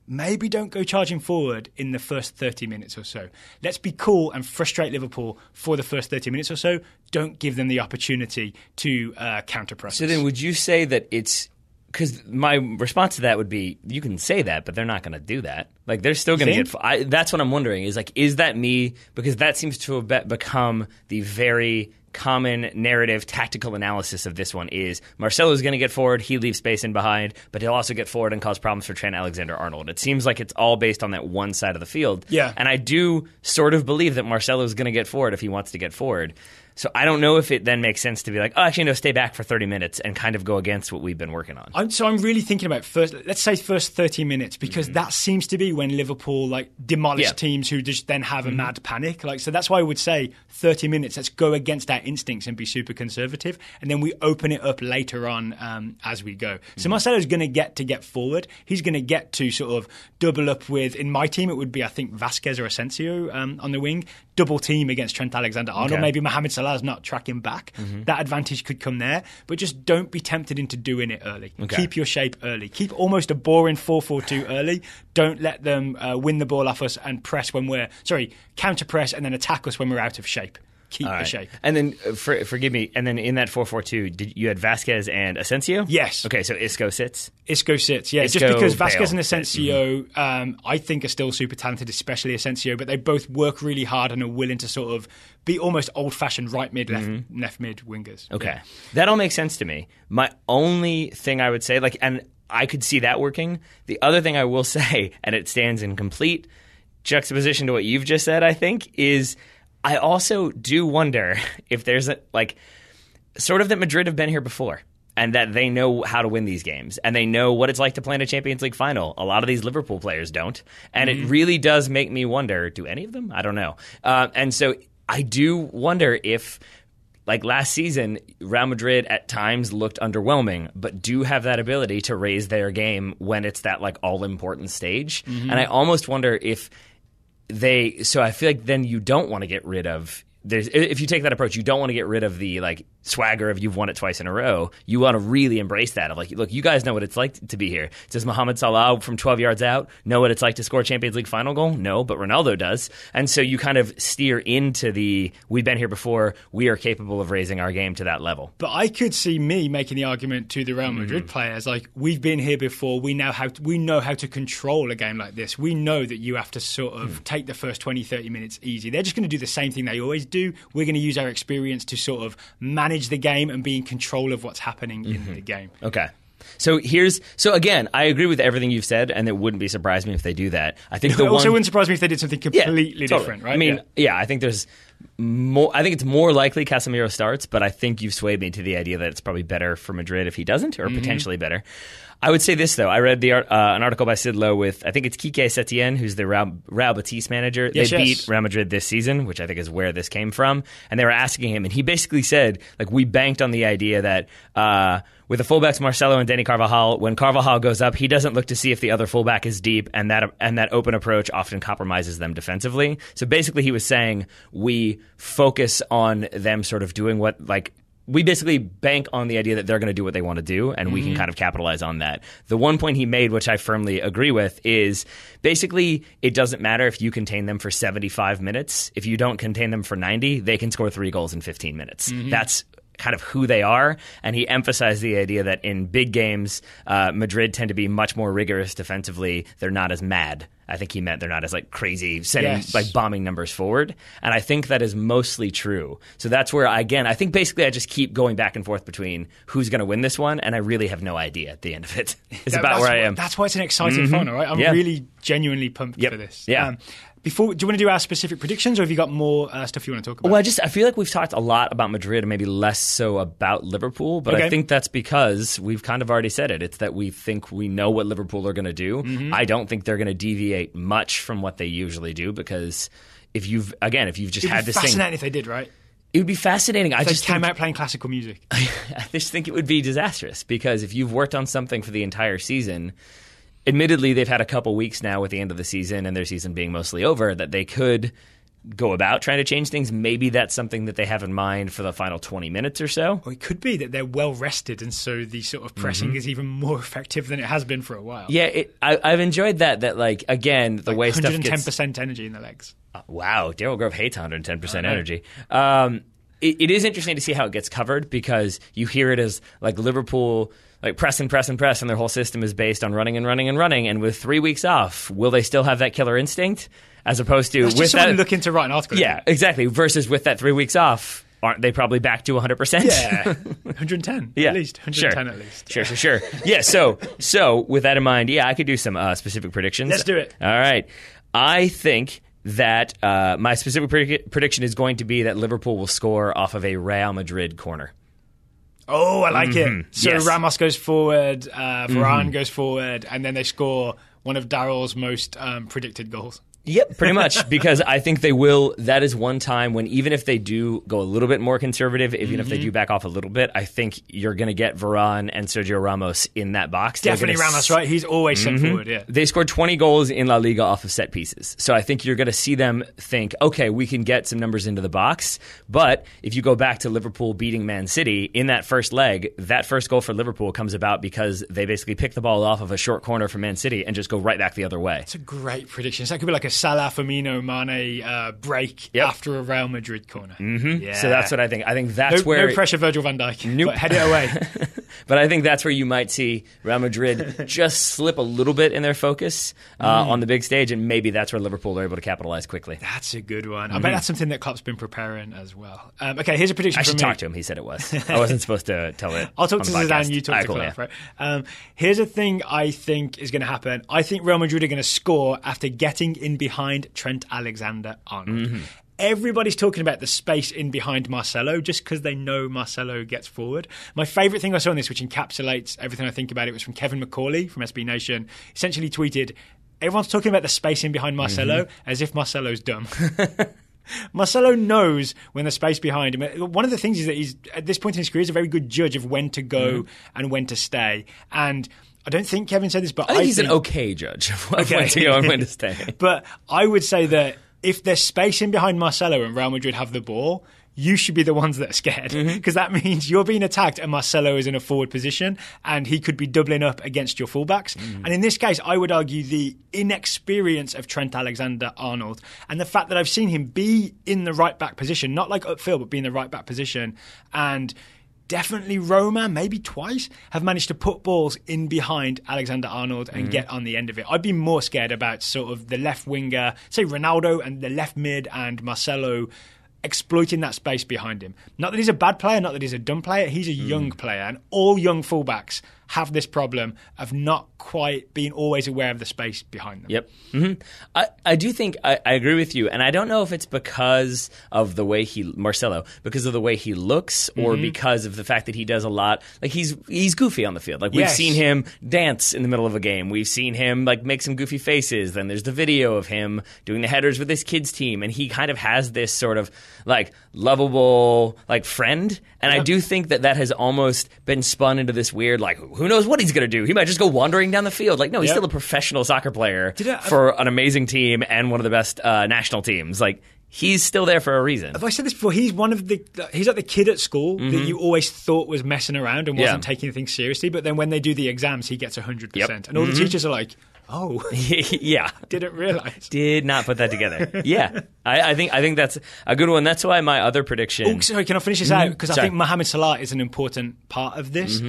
maybe don't go charging forward in the first 30 minutes or so. Let's be cool and frustrate Liverpool for the first 30 minutes or so. Don't give them the opportunity to counter-press. So then would you say that it's... Because my response to that would be, you can say that, but they're not going to do that. Like, they're still going to get... That's what I'm wondering, is like, is that me? Because that seems to have become the very common narrative tactical analysis of this one is Marcelo's going to get forward, he leaves space in behind, but he'll also get forward and cause problems for Trent Alexander-Arnold. It seems like it's all based on that one side of the field. Yeah. And I do sort of believe that Marcelo's going to get forward if he wants to get forward. So I don't know if it then makes sense to be like, oh, actually, no, stay back for 30 minutes and kind of go against what we've been working on. I'm really thinking about let's say first 30 minutes, because that seems to be when Liverpool demolish teams who just then have a mad panic. So that's why I would say 30 minutes, let's go against our instincts and be super conservative. And then we open it up later on as we go. So Marcelo's going to get forward. He's going to get to sort of double up with, in my team, it would be, I think, Vasquez or Asensio on the wing. Double team against Trent Alexander-Arnold. Maybe Mohamed Salah's not tracking back. That advantage could come there, but just don't be tempted into doing it early. Keep your shape early. Keep almost a boring 4-4-2 early. Don't let them win the ball off us and counter press and then attack us when we're out of shape. Keep the shape. And then, forgive me, and then in that 4-4-2, you had Vasquez and Asensio? Yes. Okay, so Isco sits? Isco sits, yeah. Isco, just because Vasquez Bale. and Asensio, I think, are still super talented, especially Asensio, but they both work really hard and are willing to sort of be almost old-fashioned right mid, left mid wingers. Okay. Yeah. That all makes sense to me. My only thing I would say, and I could see that working. The other thing I will say, and it stands in complete juxtaposition to what you've just said, I think, is I also do wonder if there's sort of that Madrid have been here before and that they know how to win these games and they know what it's like to play in a Champions League final. A lot of these Liverpool players don't. And it really does make me wonder, do any of them? I don't know. And so I do wonder if, last season, Real Madrid at times looked underwhelming, but do have that ability to raise their game when it's that all-important stage. And I almost wonder if so I feel like then you don't want to get rid of, if you take that approach, you don't want to get rid of the swagger of you've won it twice in a row. You want to really embrace that of look, you guys know what it's like to be here. Does Mohamed Salah from 12 yards out know what it's like to score a Champions League final goal? No, but Ronaldo does. And so you kind of steer into we've been here before, we are capable of raising our game to that level. But I could see me making the argument to the Real Madrid players, we've been here before, we know how to control a game like this. We know that you have to sort of take the first 20, 30 minutes easy. They're just going to do the same thing they always do. We're going to use our experience to sort of manage the game and be in control of what's happening in the game. Okay. So again, I agree with everything you've said, and it wouldn't surprise me if they do that. I think it also wouldn't surprise me if they did something completely different, right? I mean, I think there's more. I think it's more likely Casemiro starts, but I think you've swayed me to the idea that it's probably better for Madrid if he doesn't, or potentially better. I would say this, though. I read an article by Sid Lowe with, I think it's Quique Setien, who's the Real Betis manager. They beat Real Madrid this season, which I think is where this came from. And they were asking him, and he basically said, we banked on the idea that with the fullbacks Marcelo and Dani Carvajal, when Carvajal goes up, he doesn't look to see if the other fullback is deep, and that open approach often compromises them defensively. So basically he was saying we focus on them sort of doing what, we basically bank on the idea that they're going to do what they want to do, and we can kind of capitalize on that. The one point he made, which I firmly agree with, is basically it doesn't matter if you contain them for 75 minutes. If you don't contain them for 90, they can score 3 goals in 15 minutes. That's kind of who they are, and he emphasized the idea that in big games, Madrid tend to be much more rigorous defensively. They're not as mad. I think he meant they're not as crazy, sending bombing numbers forward, and I think that is mostly true. So that's where I think basically I just keep going back and forth between who's going to win this one, and I really have no idea at the end of it. It's about where I am. That's why it's an exciting final, right? I'm really genuinely pumped for this. Yeah. Do you want to do our specific predictions, or have you got more stuff you want to talk about? Well, I feel like we've talked a lot about Madrid and maybe less so about Liverpool, but I think that's because we've kind of already said it. It's that we think we know what Liverpool are going to do. I don't think they're going to deviate much from what they usually do, because if you've just had this thing... It'd be fascinating if they did, right? It would be fascinating. If they came out playing classical music. I just think it would be disastrous, because if you've worked on something for the entire season... Admittedly, they've had a couple weeks now with the end of the season and their season being mostly over that they could go about trying to change things. Maybe that's something that they have in mind for the final 20 minutes or so. Or it could be that they're well rested, and so the sort of pressing is even more effective than it has been for a while. Yeah, I've enjoyed that again, the way stuff gets... 110% energy in the legs. Wow, Daryl Grove hates 110% energy. It is interesting to see how it gets covered, because you hear it as Liverpool... press and press and press, and their whole system is based on running and running and running. And with 3 weeks off, will they still have that killer instinct? As opposed to that's just someone looking to write an article. Yeah, exactly. Versus with that 3 weeks off, aren't they probably back to 100%? Yeah, 110 Yeah, at least. 110 at least. Sure. Yeah, so with that in mind, I could do some specific predictions. Let's do it. All right. I think that my specific prediction is going to be that Liverpool will score off of a Real Madrid corner. Oh, I like it. So yes. Ramos goes forward, Varane goes forward, and then they score one of Daryl's most predicted goals. Yep, pretty much, because I think they will. That is one time when even if they do go a little bit more conservative, even if they do back off a little bit, I think you're going to get Varane and Sergio Ramos in that box. Definitely Ramos, right? He's always sent forward, yeah. They scored 20 goals in La Liga off of set pieces. So I think you're going to see them think, okay, we can get some numbers into the box. But if you go back to Liverpool beating Man City, in that first leg, that first goal for Liverpool comes about because they basically pick the ball off of a short corner from Man City and just go right back the other way. It's a great prediction. So that could be like a Salah, Firmino, Mane break after a Real Madrid corner. Yeah. So that's what I think. I think that's no pressure, Virgil van Dijk. But head it away. But I think that's where you might see Real Madrid just slip a little bit in their focus on the big stage, and maybe that's where Liverpool are able to capitalize quickly. That's a good one. I bet that's something that Klopp's been preparing as well. Okay, here's a prediction. I should talk to him. He said it was. I wasn't supposed to tell it. I'll talk to Zidane. You talk to Klopp, right? Here's a thing I think is going to happen. I think Real Madrid are going to score after getting in behind Trent Alexander-Arnold. Everybody's talking about the space in behind Marcelo just because they know Marcelo gets forward. My favourite thing I saw in this, which encapsulates everything I think about it, was from Kevin McCauley from SB Nation. Essentially tweeted, everyone's talking about the space in behind Marcelo as if Marcelo's dumb. Marcelo knows when the space behind him. One of the things is that he's, at this point in his career, is a very good judge of when to go and when to stay. And I don't think Kevin said this, but I think he's an okay judge of when to go and when to stay. But I would say that if there's space in behind Marcelo and Real Madrid have the ball, you should be the ones that are scared, because that means you're being attacked and Marcelo is in a forward position and he could be doubling up against your fullbacks. And in this case, I would argue the inexperience of Trent Alexander-Arnold and the fact that I've seen him be in the right back position, not like upfield, but be in the right back position, and definitely Roma, maybe twice, have managed to put balls in behind Alexander-Arnold and get on the end of it. I'd be more scared about sort of the left winger, say Ronaldo, and the left mid and Marcelo exploiting that space behind him. Not that he's a bad player, not that he's a dumb player, he's a young player, and all young fullbacks have this problem of not quite being always aware of the space behind them. Yep. I do think I agree with you, and I don't know if it's because of the way Marcelo, because of the way he looks, or because of the fact that he does a lot. Like he's goofy on the field. Like we've seen him dance in the middle of a game. We've seen him like make some goofy faces. Then there's the video of him doing the headers with his kids team, and he kind of has this sort of like lovable like friend. And I do think that has almost been spun into this weird like, who knows what he's going to do? He might just go wandering down the field. Like, no, he's still a professional soccer player for an amazing team and one of the best national teams. Like, he's still there for a reason. Have I said this before? He's he's like the kid at school that you always thought was messing around and wasn't taking things seriously. But then when they do the exams, he gets 100%. And all the teachers are like, oh, yeah, didn't realize. Did not put that together. Yeah, I think that's a good one. That's why my other prediction. Oh, sorry, can I finish this out? Because I think Mohamed Salah is an important part of this.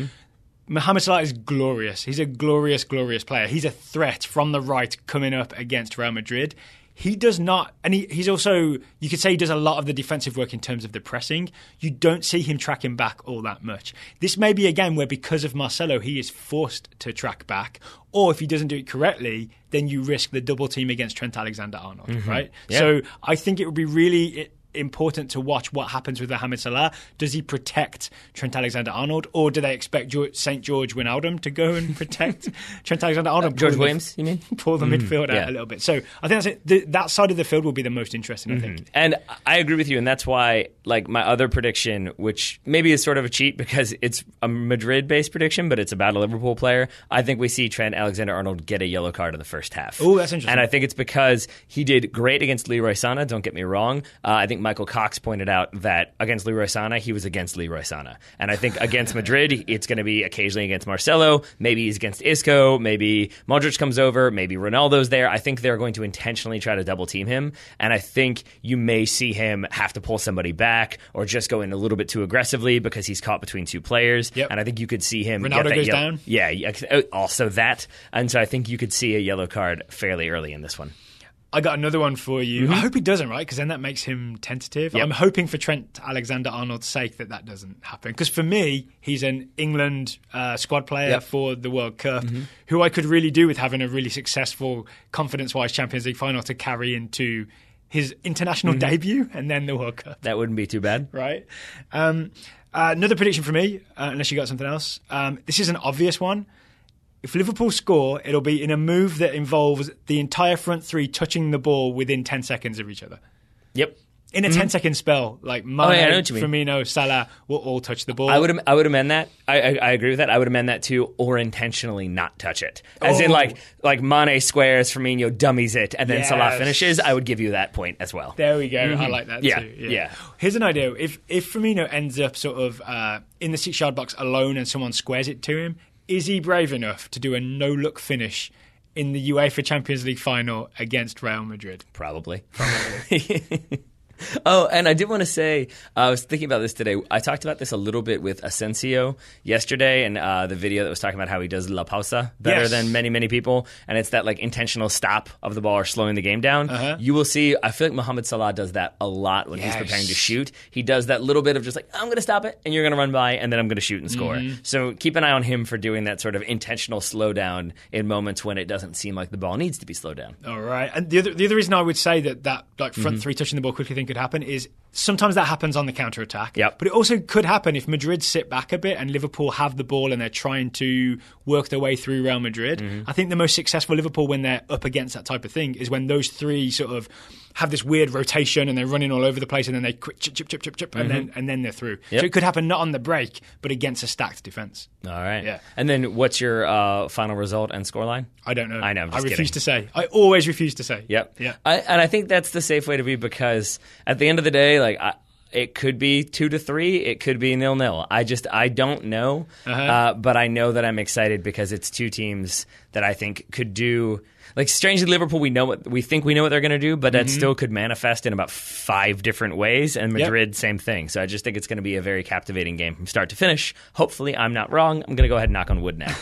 Mohamed Salah is glorious. He's a glorious, glorious player. He's a threat from the right coming up against Real Madrid. He does not, and he's also, you could say he does a lot of the defensive work in terms of the pressing. You don't see him tracking back all that much. This may be, again, where because of Marcelo, he is forced to track back. Or if he doesn't do it correctly, then you risk the double team against Trent Alexander-Arnold, right? Yeah. So I think it would be really important to watch what happens with Mohamed Salah. Does he protect Trent Alexander-Arnold, or do they expect St. George Wijnaldum to go and protect Trent Alexander-Arnold? George Williams, you mean? Pull the midfield out a little bit. So I think that's it. That side of the field will be the most interesting, I think. And I agree with you, and that's why, like, my other prediction, which maybe is sort of a cheat because it's a Madrid-based prediction, but it's about a Liverpool player. I think we see Trent Alexander-Arnold get a yellow card in the first half. Oh, that's interesting. And I think it's because he did great against Leroy Sané, don't get me wrong. I think Michael Cox pointed out that against Leroy Sané, he was against Leroy Sané. And I think against Madrid, it's going to be occasionally against Marcelo. Maybe he's against Isco. Maybe Modric comes over. Maybe Ronaldo's there. I think they're going to intentionally try to double team him. And I think you may see him have to pull somebody back or just go in a little bit too aggressively because he's caught between two players. Yep. And I think you could see him Ronaldo goes down. Yeah, also that. And so I think you could see a yellow card fairly early in this one. I got another one for you. I hope he doesn't, right? Because then that makes him tentative. Yep. I'm hoping for Trent Alexander-Arnold's sake that doesn't happen. Because for me, he's an England squad player for the World Cup who I could really do with having a really successful, confidence-wise Champions League final to carry into his international debut and then the World Cup. That wouldn't be too bad. Right. Another prediction for me, unless you got something else. This is an obvious one. If Liverpool score, it'll be in a move that involves the entire front three touching the ball within 10 seconds of each other. Yep. In a 10-second spell, like Mane, Firmino, Salah will all touch the ball. I would amend that. I agree with that. I would amend that too, or intentionally not touch it. As in like Mane squares, Firmino dummies it, and then Salah finishes. I would give you that point as well. There we go. I like that too. Yeah. Here's an idea. If Firmino ends up sort of in the 6-yard box alone and someone squares it to him, is he brave enough to do a no-look finish in the UEFA Champions League final against Real Madrid? Probably. Oh, and I did want to say, I was thinking about this today. I talked about this a little bit with Asensio yesterday, and the video that was talking about how he does La Pausa better than many, many people. And it's that like intentional stop of the ball or slowing the game down. You will see, I feel like Mohamed Salah does that a lot when he's preparing to shoot. He does that little bit of just like, I'm going to stop it, and you're going to run by, and then I'm going to shoot and score. So keep an eye on him for doing that sort of intentional slowdown in moments when it doesn't seem like the ball needs to be slowed down. All right. And the other reason I would say that like front three touching the ball quickly thing could happen is sometimes that happens on the counter-attack. But it also could happen if Madrid sit back a bit and Liverpool have the ball and they're trying to work their way through Real Madrid. I think the most successful Liverpool when they're up against that type of thing is when those three sort of have this weird rotation and they're running all over the place and then they quick chip, and then they're through. So it could happen not on the break, but against a stacked defence. All right. Yeah. And then what's your final result and scoreline? I don't know. I know. I refuse to say. I always refuse to say. Yep. Yeah. And I think that's the safe way to be because at the end of the day, like it could be 2-3, it could be 0-0. I don't know, but I know that I'm excited because it's two teams that I think could do. Like strangely, Liverpool, we think we know what they're going to do, but that still could manifest in about 5 different ways. And Madrid, same thing. So I just think it's going to be a very captivating game from start to finish. Hopefully, I'm not wrong. I'm going to go ahead and knock on wood now.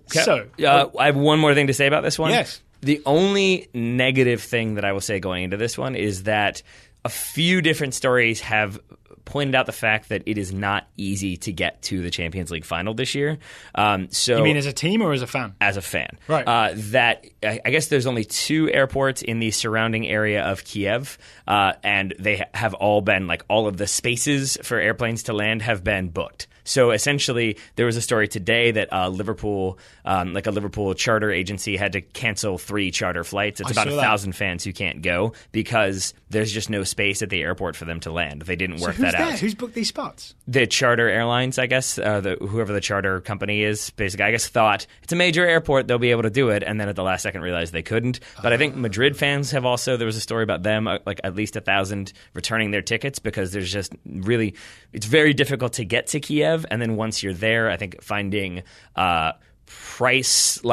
So I have one more thing to say about this one. Yes. The only negative thing that I will say going into this one is that a few different stories have pointed out the fact that it is not easy to get to the Champions League final this year. So you mean as a team or as a fan? As a fan. Right. That I guess there's only 2 airports in the surrounding area of Kiev, and they have all been, like, all of the spaces for airplanes to land have been booked. So essentially, there was a story today that Liverpool, like a Liverpool charter agency, had to cancel 3 charter flights. It's about 1,000 fans who can't go because there's just no space at the airport for them to land. They didn't work that out. Who's booked these spots? The charter airlines, I guess, whoever the charter company is, basically, I guess, thought it's a major airport, they'll be able to do it, and then at the last second realized they couldn't. But I think Madrid fans have also, there was a story about them, like at least 1,000 returning their tickets because there's just really, it's very difficult to get to Kiev. And then once you're there, I think finding price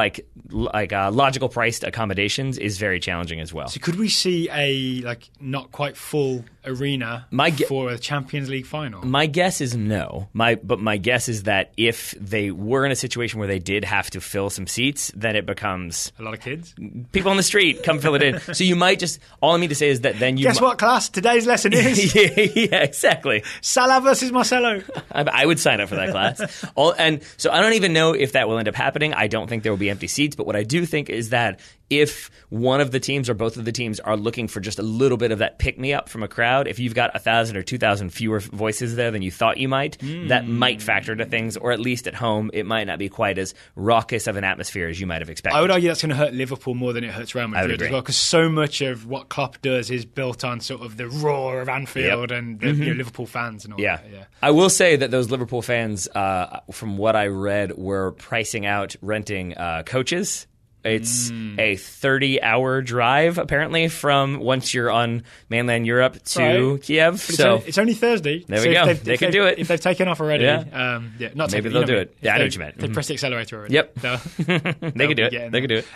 logical priced accommodations is very challenging as well. So could we see a not quite full arena for a Champions League final? My guess is no. But my guess is that if they were in a situation where they did have to fill some seats, then it becomes a lot of kids, people on the street come fill it in. So you might just. All I mean to say is that then you. Guess what, class? Today's lesson is. yeah, exactly. Salah versus Marcelo. I would sign up for that class. And so I don't even know if that will end up happening. I don't think there will be empty seats, but what I do think is that if one of the teams or both of the teams are looking for just a little bit of that pick-me-up from a crowd, if you've got 1,000 or 2,000 fewer voices there than you thought you might, that might factor into things, or at least at home, it might not be quite as raucous of an atmosphere as you might have expected. I would argue that's going to hurt Liverpool more than it hurts Real Madrid as well, because so much of what Klopp does is built on sort of the roar of Anfield and the, Liverpool fans and all that. Yeah. I will say that those Liverpool fans, from what I read, were pricing out renting coaches. It's a 30-hour drive, apparently, from once you're on mainland Europe to Kiev. So it's only Thursday. There we go. They can do it. If they've taken off already. Maybe they'll do it. Yeah, I know what you meant. They pressed the accelerator already. Yep. They could do it. They could do it.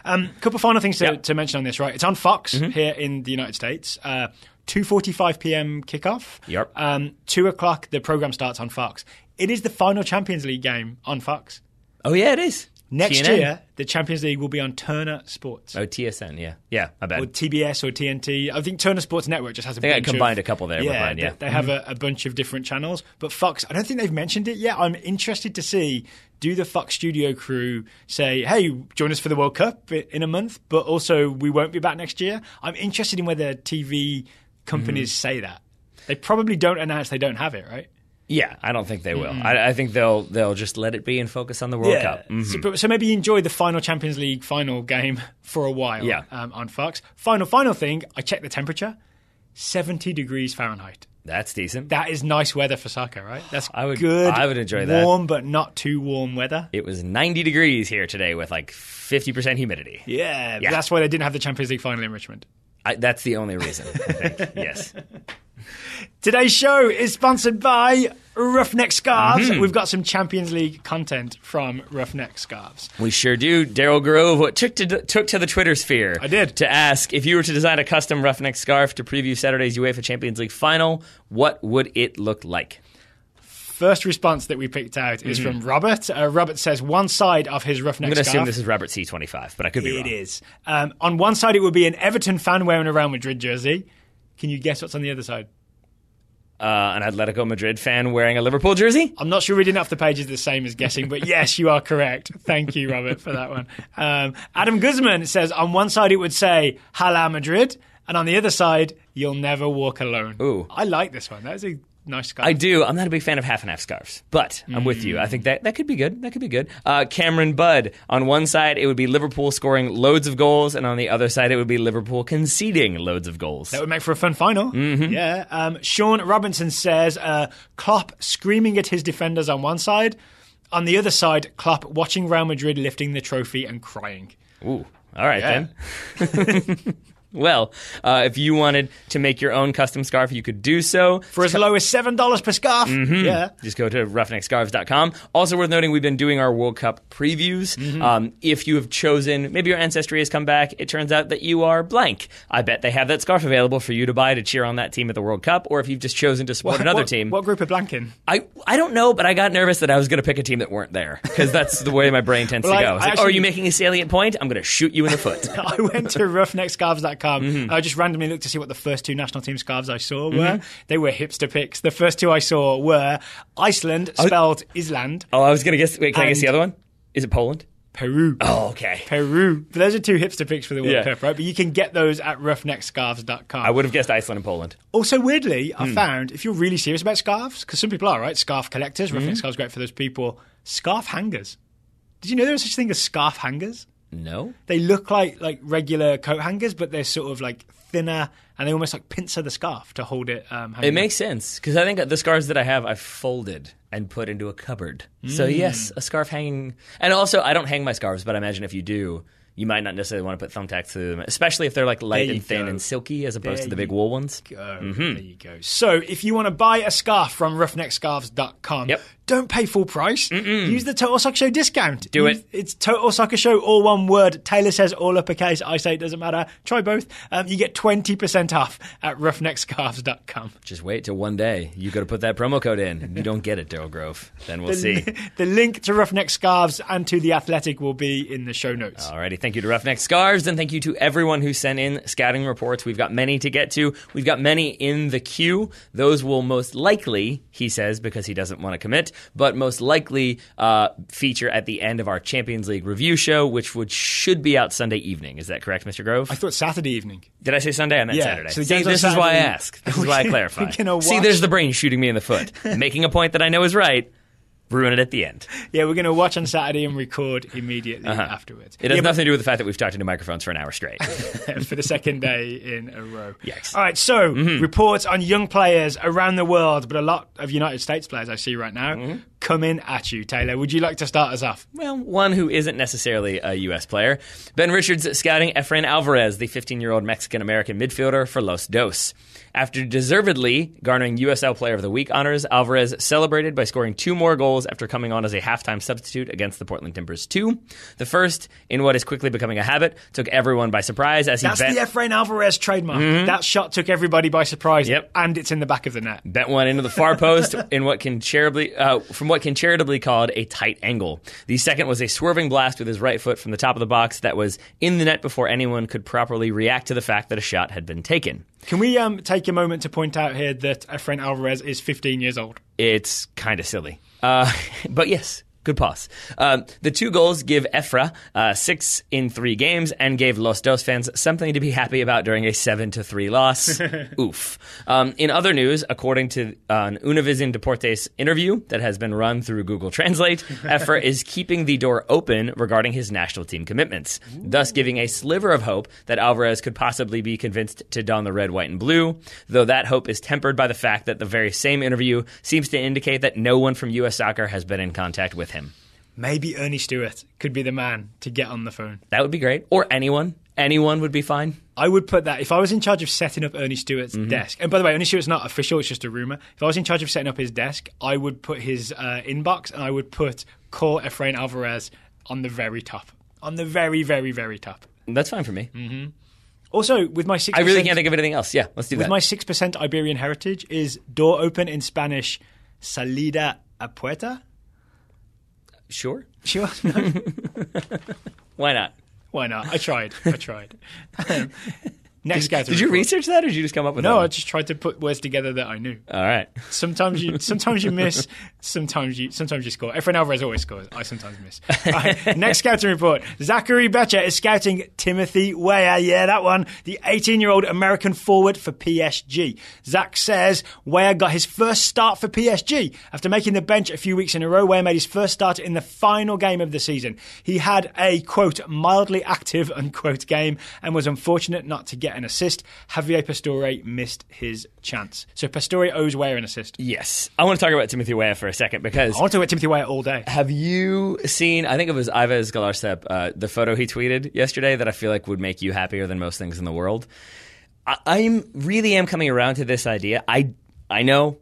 Couple of final things to mention on this, right? It's on Fox here in the United States. 2:45 p.m. kickoff. Yep. 2 o'clock, the program starts on Fox. It is the final Champions League game on Fox. Oh, yeah, it is. Next TNN? year, the Champions League will be on Turner Sports. Oh, TSN, yeah. Yeah, I bet. Or TBS or TNT. I think Turner Sports Network just has a I think bunch I combined a couple there. Yeah, mine, yeah. they have a bunch of different channels. But Fox, I don't think they've mentioned it yet. I'm interested to see, do the Fox studio crew say, hey, join us for the World Cup in a month, but also we won't be back next year? I'm interested in whether TV companies say that. They probably don't announce they don't have it, right? Yeah, I don't think they will. I think they'll just let it be and focus on the World Cup. Mm-hmm. So maybe enjoy the final Champions League final game for a while on Fox. Final thing, I checked the temperature, 70 degrees Fahrenheit. That's decent. That is nice weather for soccer, right? That's good. I would enjoy that. Warm but not too warm weather. It was 90 degrees here today with like 50% humidity. Yeah, that's why they didn't have the Champions League final in Richmond. That's the only reason, I think. Yes. Today's show is sponsored by Roughneck Scarves. We've got some Champions League content from Roughneck Scarves. We sure do. Daryl Grove took to the Twitter sphere. I did. To ask, if you were to design a custom Roughneck scarf to preview Saturday's UEFA Champions League final, what would it look like? First response that we picked out is from Robert. Robert says one side of his Roughneck scarf. I'm going to assume this is Robert C25, but I could be wrong. It is. On one side, it would be an Everton fan wearing a Real Madrid jersey. Can you guess what's on the other side? An Atletico Madrid fan wearing a Liverpool jersey? I'm not sure reading off the page is the same as guessing, but yes, you are correct. Thank you, Robert, for that one. Adam Guzman says on one side it would say Hala Madrid, and on the other side, you'll never walk alone. Ooh. I like this one. That is a nice scarf. I do. I'm not a big fan of half and half scarves, but I'm with you. I think that could be good. That could be good. Cameron Budd. On one side, it would be Liverpool scoring loads of goals, and on the other side, it would be Liverpool conceding loads of goals. That would make for a fun final. Yeah. Sean Robinson says Klopp screaming at his defenders on one side. On the other side, Klopp watching Real Madrid lifting the trophy and crying. Ooh. All right, then. Well, if you wanted to make your own custom scarf, you could do so. For as low as $7 per scarf. Yeah. Just go to roughneckscarves.com. Also worth noting, we've been doing our World Cup previews. If you have chosen, maybe your ancestry has come back, it turns out that you are blank. I bet they have that scarf available for you to buy to cheer on that team at the World Cup, or if you've just chosen to support another team. What group are blanking? I don't know, but I got nervous that I was going to pick a team that weren't there, because that's the way my brain tends to go. It's like, are you making a salient point? I'm going to shoot you in the foot. I went to roughneckscarves.com. I just randomly looked to see what the first two national team scarves I saw were. They were hipster picks. The first two I saw were Iceland, spelled Island. Oh, I was going to guess. Wait, can I guess the other one? Is it Poland? Peru. Oh, okay. Peru. But those are two hipster picks for the World Cup, right? But you can get those at roughneckscarves.com. I would have guessed Iceland and Poland. Also, weirdly, I found, if you're really serious about scarves, because some people are, right? Scarf collectors. Roughneck Scarves great for those people. Scarf hangers. Did you know there was such a thing as scarf hangers? No. They look like regular coat hangers, but they're sort of like thinner, and they almost like pincer the scarf to hold it. It makes sense, because I think the scarves that I have, I've folded and put into a cupboard. So yes, a scarf hanging. And also, I don't hang my scarves, but I imagine if you do, you might not necessarily want to put thumbtacks through them, especially if they're like light and thin and silky as opposed to the big wool ones. There you go. So if you want to buy a scarf from roughneckscarves.com, don't pay full price. Use the Total Soccer Show discount. Do it. It's Total Soccer Show, all one word. Taylor says all uppercase. I say it doesn't matter. Try both. You get 20% off at roughneckscarves.com. Just wait till one day. You got to put that promo code in. You don't get it, Daryl Grove. Then we'll see. The link to Roughneck Scarves and to The Athletic will be in the show notes. Alrighty. Thank you to Roughneck Scarves, and thank you to everyone who sent in scouting reports. We've got many to get to. We've got many in the queue. Those will most likely, he says, because he doesn't want to commit, but most likely feature at the end of our Champions League review show, which should be out Sunday evening. Is that correct, Mr. Grove? I thought Saturday evening. Did I say Sunday? I meant Saturday. So See, this is why I ask. This is why I clarify. See, there's the brain shooting me in the foot. Making a point that I know is right. Ruin it at the end. Yeah, we're going to watch on Saturday and record immediately afterwards. It has nothing to do with the fact that we've talked into microphones for an hour straight. For the second day in a row. Yes. All right, so reports on young players around the world, but a lot of United States players I see right now coming at you. Taylor, would you like to start us off? Well, one who isn't necessarily a U.S. player. Ben Richards scouting Efrain Alvarez, the 15-year-old Mexican-American midfielder for Los Dos. After deservedly garnering USL Player of the Week honors, Alvarez celebrated by scoring 2 more goals after coming on as a halftime substitute against the Portland Timbers 2. The first, in what is quickly becoming a habit, took everyone by surprise as he That's the Efrain Alvarez trademark. That shot took everybody by surprise, and it's in the back of the net. Bent one into the far post in what can from what what can charitably called a tight angle. The second was a swerving blast with his right foot from the top of the box that was in the net before anyone could properly react to the fact that a shot had been taken. Can we take a moment to point out here that Efrain Alvarez is 15 years old? It's kind of silly. But yes. Good pause. The 2 goals give Efra 6 in 3 games and gave Los Dos fans something to be happy about during a 7-3 loss. Oof. In other news, according to an Univision Deportes interview that has been run through Google Translate, Efra is keeping the door open regarding his national team commitments, thus giving a sliver of hope that Alvarez could possibly be convinced to don the red, white, and blue, though that hope is tempered by the fact that the very same interview seems to indicate that no one from U.S. Soccer has been in contact with him. Maybe Ernie Stewart could be the man to get on the phone. That would be great. Or anyone. Anyone would be fine. I would put that, if I was in charge of setting up Ernie Stewart's desk, and by the way, Ernie Stewart's not official, it's just a rumour. If I was in charge of setting up his desk, I would put his inbox and I would put call Efrain Alvarez on the very top. On the very, very, very top. That's fine for me. Mm-hmm. Also, with my 6%... I really can't think of anything else. Yeah, let's do that. With my 6% Iberian heritage, is door open in Spanish salida a puerta? Sure. Sure. No. Why not? Why not? I tried. Next guy. Did you research that, or did you just come up with that? No, I just tried to put words together that I knew. All right. Sometimes you miss. Sometimes you score. Efrain Alvarez always scores. I sometimes miss. Right, next scouting report. Zachary Becher is scouting Timothy Weah. Yeah, that one. The 18-year-old American forward for PSG. Zach says Weah got his first start for PSG after making the bench a few weeks in a row. Weah made his first start in the final game of the season. He had a quote mildly active unquote game and was unfortunate not to get an assist. Javier Pastore missed his chance. So Pastore owes Weah an assist. Yes. I want to talk about Timothy Weah for a second because... I want to talk about Timothy Weah all day. Have you seen, I think it was Ives Galarcep, the photo he tweeted yesterday that I feel like would make you happier than most things in the world? I really am coming around to this idea. I know,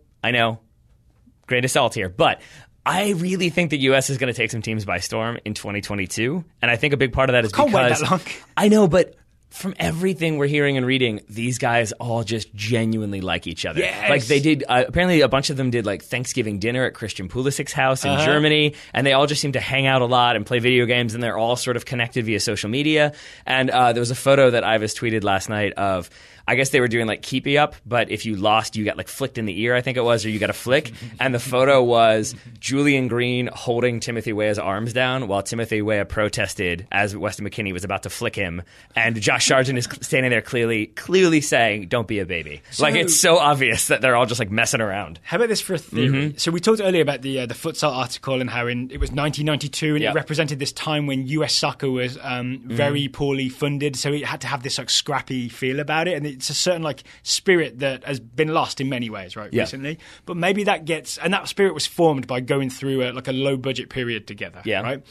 grain of salt here, but... I really think the U.S. is going to take some teams by storm in 2022, and I think a big part of that is because... Can't wait that long. I know, but... From everything we're hearing and reading, these guys all just genuinely like each other. Yes. Like they did, apparently a bunch of them did like Thanksgiving dinner at Christian Pulisic's house in Germany, and they all just seem to hang out a lot and play video games, and they're all sort of connected via social media. And there was a photo that Ives tweeted last night of, I guess they were doing like keepy up, but if you lost, you got like flicked in the ear, I think it was, or you got a flick. And the photo was Julian Green holding Timothy Weah's arms down while Timothy Weah protested as Weston McKennie was about to flick him. And Josh Sargent is standing there clearly saying, don't be a baby. Like it's so obvious that they're all just like messing around. How about this for a theory? So we talked earlier about the futsal article and how it was 1992 and it represented this time when US soccer was very poorly funded. So it had to have this like scrappy feel about it. And it's a certain like spirit that has been lost in many ways, right, recently. But maybe that gets, and that spirit was formed by going through like a low budget period together, right?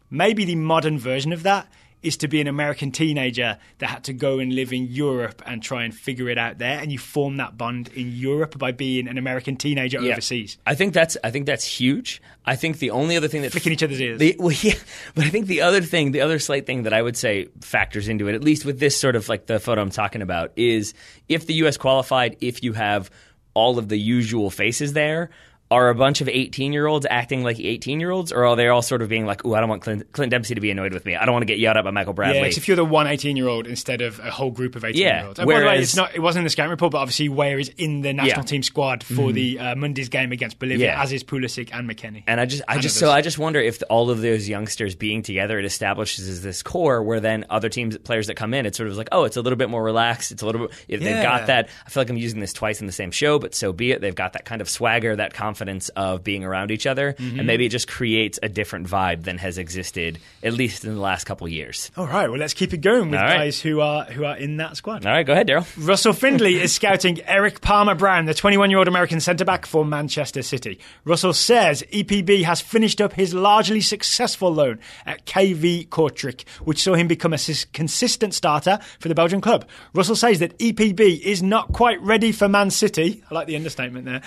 Maybe the modern version of that is to be an American teenager that had to go and live in Europe and try and figure it out there, and you form that bond in Europe by being an American teenager overseas. I think that's huge. I think the only other thing that flicking each other's ears. But I think the other slight thing that I would say factors into it, at least with this sort of like the photo I'm talking about, is if the U.S. qualified, if you have all of the usual faces there. Are a bunch of 18-year-olds acting like 18-year-olds, or are they all sort of being like, ooh, I don't want Clint Dempsey to be annoyed with me. I don't want to get yelled at by Michael Bradley. Yeah, if you're the one 18-year-old instead of a whole group of 18-year-olds. And by the way, it wasn't in the scouting report, but obviously Weah is in the national team squad for the Monday's game against Bolivia, as is Pulisic and McKennie. And I just wonder if all of those youngsters being together, it establishes this core where then other players that come in, it's sort of like, oh, it's a little bit more relaxed. It's a little bit, if they've got that, I feel like I'm using this twice in the same show, but so be it. They've got that kind of swagger, that confidence of being around each other, and maybe it just creates a different vibe than has existed at least in the last couple of years. All right, well, let's keep it going with guys who are in that squad. All right, go ahead, Daryl. Russell Findlay is scouting Eric Palmer-Brown, the 21-year-old American centre-back for Manchester City. Russell says EPB has finished up his largely successful loan at KV Kortrijk, which saw him become a consistent starter for the Belgian club. Russell says that EPB is not quite ready for Man City. I like the understatement there.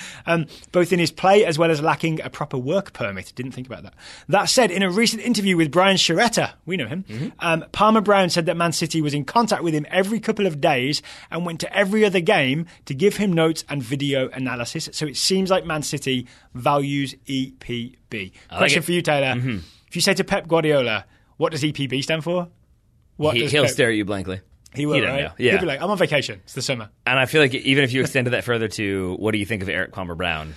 Both in his play as well as lacking a proper work permit. Didn't think about that. That said, in a recent interview with Brian Sciaretta, we know him, Palmer Brown said that Man City was in contact with him every couple of days and went to every other game to give him notes and video analysis. So it seems like Man City values EPB. Question for you, Taylor. If you say to Pep Guardiola, what does EPB stand for? He'll stare at you blankly. He will, right? Know. Yeah. He'll be like, I'm on vacation. It's the summer. And I feel like even if you extended that further to, what do you think of Eric Palmer Brown?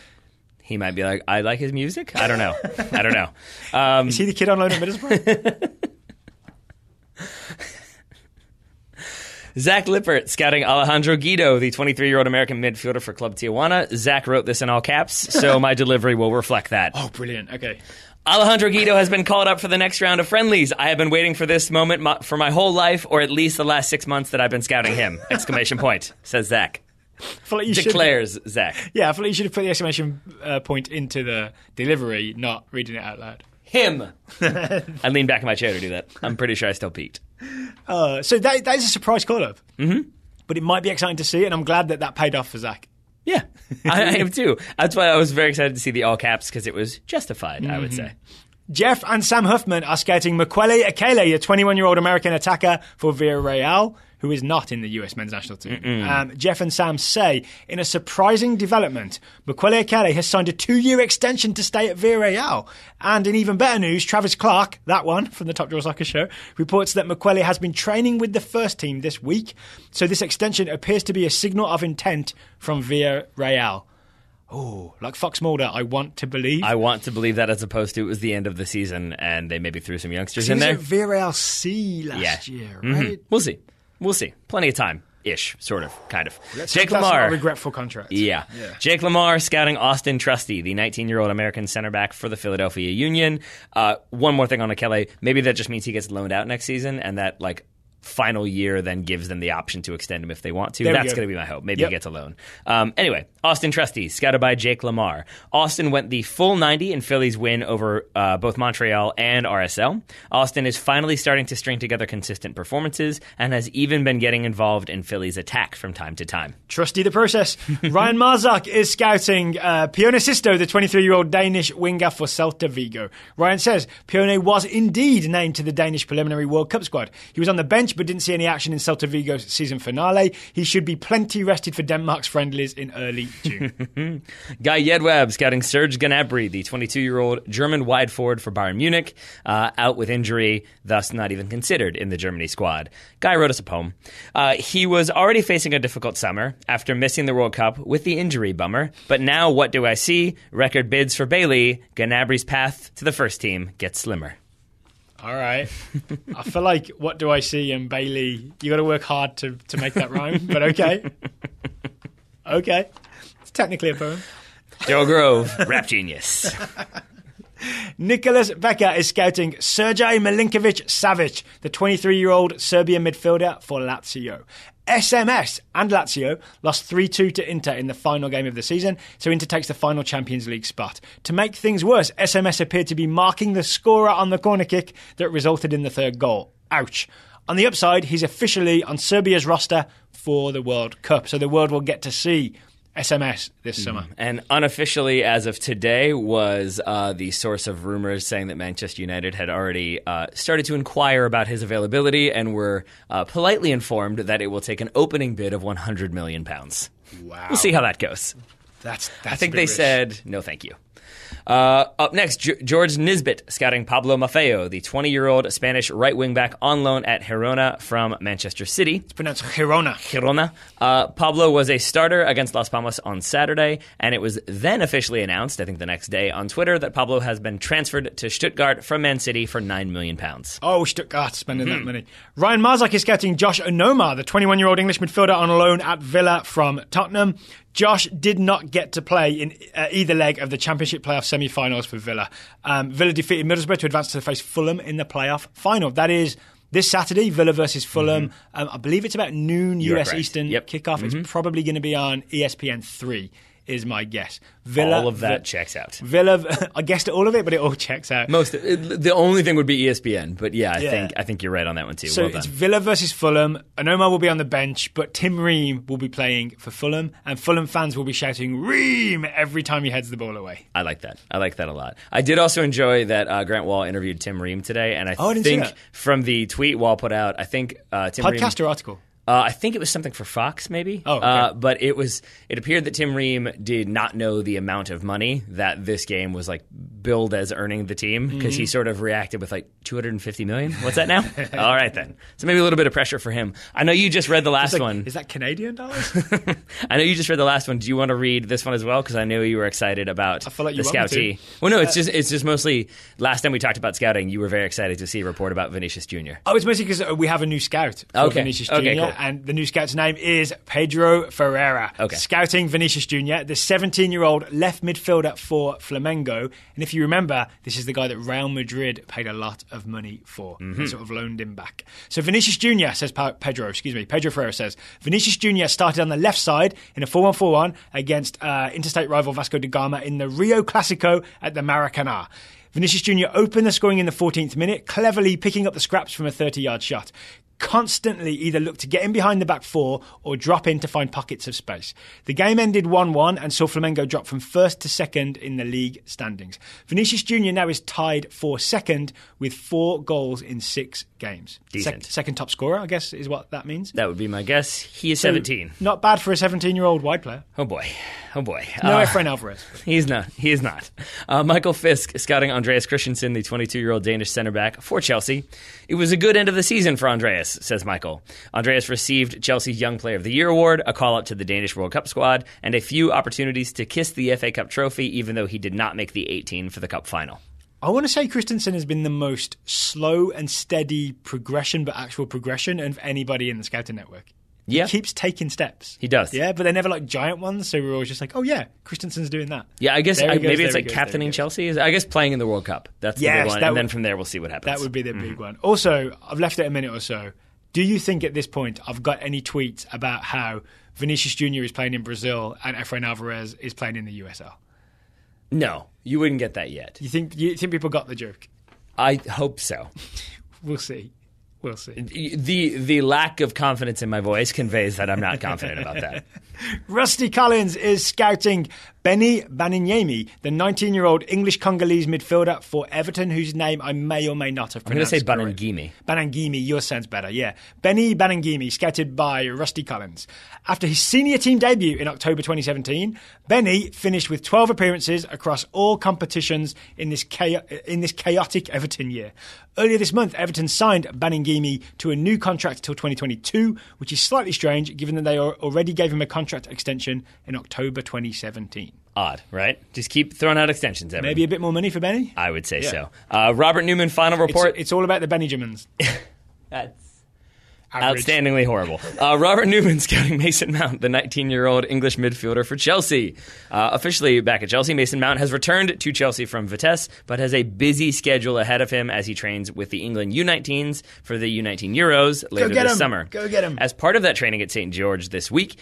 He might be like, I like his music? I don't know. Is he the kid on loan at Middlesbrough? Zach Lippert scouting Alejandro Guido, the 23-year-old American midfielder for Club Tijuana. Zach wrote this in all caps, so my delivery will reflect that. Oh, brilliant. Okay. Alejandro Guido has been called up for the next round of friendlies. I have been waiting for this moment for my whole life, or at least the last 6 months that I've been scouting him! ! Says Zach. Declares Zach. Yeah, I feel like you should have put the exclamation point into the delivery, not reading it out loud. Him! I leaned back in my chair to do that. I'm pretty sure I still peaked. So that is a surprise call-up. But it might be exciting to see, and I'm glad that paid off for Zach. Yeah, I am too. That's why I was very excited to see the all caps, because it was justified, I would say. Jeff and Sam Huffman are scouting Mukwele Akele, a 21-year-old American attacker for Villarreal, who is not in the US men's national team. Jeff and Sam say, in a surprising development, Mukwele Akele has signed a 2-year extension to stay at Villarreal. And in even better news, Travis Clark, that one from the Top Draw Soccer Show, reports that Mukwele has been training with the first team this week. So this extension appears to be a signal of intent from Villarreal. Oh, like Fox Mulder, I want to believe. I want to believe that, as opposed to it was the end of the season and they maybe threw some youngsters in there. He was at Villarreal C last year, right? We'll see. Plenty of time-ish, sort of, kind of. Jake Lamar. A regretful contract. Yeah. Jake Lamar scouting Austin Trusty, the 19-year-old American center back for the Philadelphia Union. One more thing on Akele. Maybe that just means he gets loaned out next season, and that, final year then gives them the option to extend him if they want to. That's going to be my hope. Maybe he gets a loan. Anyway, Austin Trusty, scouted by Jake Lamar. Austin went the full 90 in Philly's win over both Montreal and RSL. Austin is finally starting to string together consistent performances and has even been getting involved in Philly's attack from time to time. Trusty the process. Ryan Marzak is scouting Pione Sisto, the 23-year-old Danish winger for Celta Vigo. Ryan says Pione was indeed named to the Danish preliminary World Cup squad. He was on the bench but didn't see any action in Celta Vigo's season finale. He should be plenty rested for Denmark's friendlies in early June. Guy Yedwab scouting Serge Gnabry, the 22-year-old German wide forward for Bayern Munich, out with injury, thus not even considered in the Germany squad. Guy wrote us a poem. He was already facing a difficult summer after missing the World Cup with the injury bummer, but now what do I see? Record bids for Bailey. Gnabry's path to the first team gets slimmer. All right. I feel like what do I see and Bailey, you got to work hard to make that rhyme, but okay. Okay. It's technically a poem. Joe Grove, rap genius. Nicholas Becker is scouting Sergej Milinkovic-Savic, the 23-year-old Serbian midfielder for Lazio. SMS and Lazio lost 3-2 to Inter in the final game of the season, so Inter takes the final Champions League spot. To make things worse, SMS appeared to be marking the scorer on the corner kick that resulted in the third goal. Ouch. On the upside, he's officially on Serbia's roster for the World Cup, so the world will get to see SMS this summer. And unofficially, as of today, was the source of rumors saying that Manchester United had already started to inquire about his availability and were politely informed that it will take an opening bid of £100 million. Wow. We'll see how that goes. That's I think they said, no thank you. Up next, George Nisbet scouting Pablo Maffeo, the 20-year-old Spanish right wing back on loan at Girona from Manchester City. It's pronounced Girona. Pablo was a starter against Las Palmas on Saturday, and it was then officially announced, I think the next day, on Twitter that Pablo has been transferred to Stuttgart from Man City for £9 million. Oh, Stuttgart spending that money. Ryan Marzak is scouting Josh Onoma, the 21-year-old English midfielder on loan at Villa from Tottenham. Josh did not get to play in either leg of the Championship playoff semi-finals for Villa. Villa defeated Middlesbrough to advance to face Fulham in the playoff final. That is this Saturday, Villa versus Fulham. I believe it's about noon US Eastern kickoff. It's probably going to be on ESPN 3 is my guess. All of that checks out. Villa, I guessed all of it, but it all checks out. The only thing would be ESPN, but I think you're right on that one too. So it's Villa versus Fulham. Anoma will be on the bench, but Tim Ream will be playing for Fulham, and Fulham fans will be shouting "Ream" every time he heads the ball away. I like that. I like that a lot. I did also enjoy that Grant Wall interviewed Tim Ream today, and I think from the tweet Wall put out, I think Tim Ream... Podcast or article? I think it was something for Fox, maybe. Oh, okay. But it appeared that Tim Ream did not know the amount of money that this game was like billed as earning the team, because he sort of reacted with like $250 million. What's that now? All right then. So maybe a little bit of pressure for him. I know you just read the last one. Is that Canadian dollars? I know you just read the last one. Do you want to read this one as well? Because I know you were excited about I feel like the Scoutee. Well, no, it's just mostly last time we talked about scouting, you were very excited to see a report about Vinicius Jr. Oh, it's mostly because we have a new scout for Vinicius Jr. Okay, cool. And the new scout's name is Pedro Ferreira. Okay. Scouting Vinicius Jr., the 17-year-old left midfielder for Flamengo. And if you remember, this is the guy that Real Madrid paid a lot of money for and sort of loaned him back. So Vinicius Jr., says Pedro Ferreira says, Vinicius Jr. started on the left side in a 4-1-4-1 against interstate rival Vasco da Gama in the Rio Clásico at the Maracanã. Vinicius Jr. opened the scoring in the 14th minute, cleverly picking up the scraps from a 30-yard shot. Constantly either look to get in behind the back four or drop in to find pockets of space. The game ended 1-1 and saw Flamengo drop from first to second in the league standings. Vinicius Jr. now is tied for second with 4 goals in 6 games. Decent. Second top scorer, I guess, is what that means. That would be my guess. He is 17. Not bad for a 17-year-old wide player. Oh boy. No Efrain Alvarez. He is not. Michael Fisk scouting Andreas Christensen, the 22-year-old Danish center back for Chelsea. It was a good end of the season for Andreas, says Michael. Andreas received Chelsea's Young Player of the Year award, a call-up to the Danish World Cup squad, and a few opportunities to kiss the FA Cup trophy, even though he did not make the 18 for the Cup final. I want to say Christensen has been the most slow and steady progression, but actual progression of anybody in the scouting network. Yeah. He keeps taking steps. He does. Yeah, but they're never like giant ones, so we're always just like, oh yeah, Christensen's doing that. Yeah, I guess maybe it's like captaining Chelsea. I guess playing in the World Cup. That's the big one. And then from there we'll see what happens. That would be the big one. Also, I've left it a minute or so. Do you think at this point I've got any tweets about how Vinicius Jr. is playing in Brazil and Efrain Alvarez is playing in the USL? No, you wouldn't get that yet. You think people got the joke? I hope so. We'll see. The lack of confidence in my voice conveys that I'm not confident about that. Rusty Collins is scouting Benny Baninyemi, the 19-year-old English-Congolese midfielder for Everton, whose name I may or may not have pronounced. I'm going to say Banangimi. Banangimi, yours sounds better, yeah. Benny Banangimi, scouted by Rusty Collins. After his senior team debut in October 2017, Benny finished with 12 appearances across all competitions in this chaotic Everton year. Earlier this month, Everton signed Banangimi to a new contract until 2022, which is slightly strange given that they already gave him a contract extension in October 2017. Odd, right? Just keep throwing out extensions. Everyone. Maybe a bit more money for Benny? I would say so. Robert Newman, final report. It's all about the Benjamins. That's average. Outstandingly horrible. Robert Newman scouting Mason Mount, the 19-year-old English midfielder for Chelsea. Officially back at Chelsea, Mason Mount has returned to Chelsea from Vitesse, but has a busy schedule ahead of him as he trains with the England U19s for the U19 Euros later this summer. Go get him. As part of that training at St. George this week,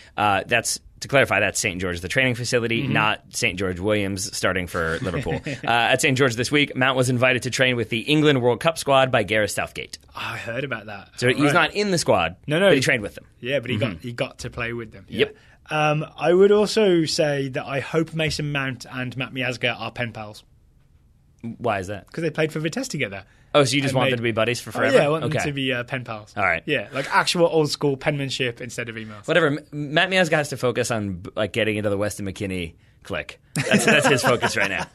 to clarify, that's St. George, the training facility, not St. George Williams starting for Liverpool. At St. George this week, Mount was invited to train with the England World Cup squad by Gareth Southgate. Oh, I heard about that. So he's not in the squad, but he trained with them. Yeah, but he got to play with them. Yeah. Yep. I would also say that I hope Mason Mount and Matt Miazga are pen pals. Why is that? Because they played for Vitesse together. Oh, so you just want them to be buddies for forever? Yeah, I want them to be pen pals. All right. Yeah, like actual old school penmanship instead of emails. Whatever. Matt Miazga has to focus on like getting into the Weston McKinney clique. That's his focus right now.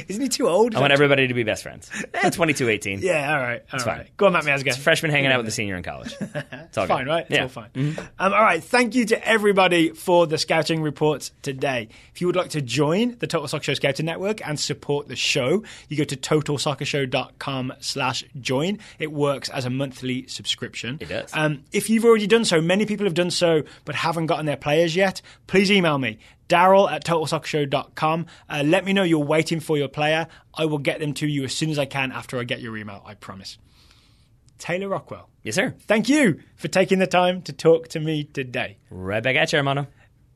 Isn't he too old? I want everybody to be best friends. 22-18. Yeah, all right. It's fine. Go on, Matt Miazga. It's a freshman hanging out with a senior in college. It's all fine, good. right? Yeah. It's all fine. All right. Thank you to everybody for the scouting reports today. If you would like to join the Total Soccer Show Scouting Network and support the show, you go to totalsoccershow.com/join. It works as a monthly subscription. It does. If you've already done so, many people have done so but haven't gotten their players yet, please email me. Daryl@totalsoccershow.com. Let me know you're waiting for your player. I will get them to you as soon as I can after I get your email, I promise. Taylor Rockwell. Yes, sir. Thank you for taking the time to talk to me today. Right back at you, hermano.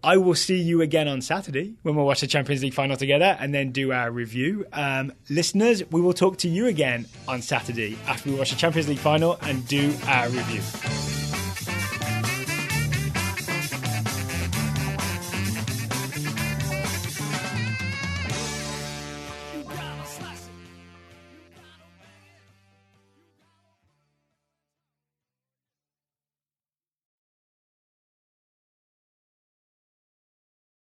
I will see you again on Saturday when we'll watch the Champions League final together and then do our review. Listeners, we will talk to you again on Saturday after we watch the Champions League final and do our review.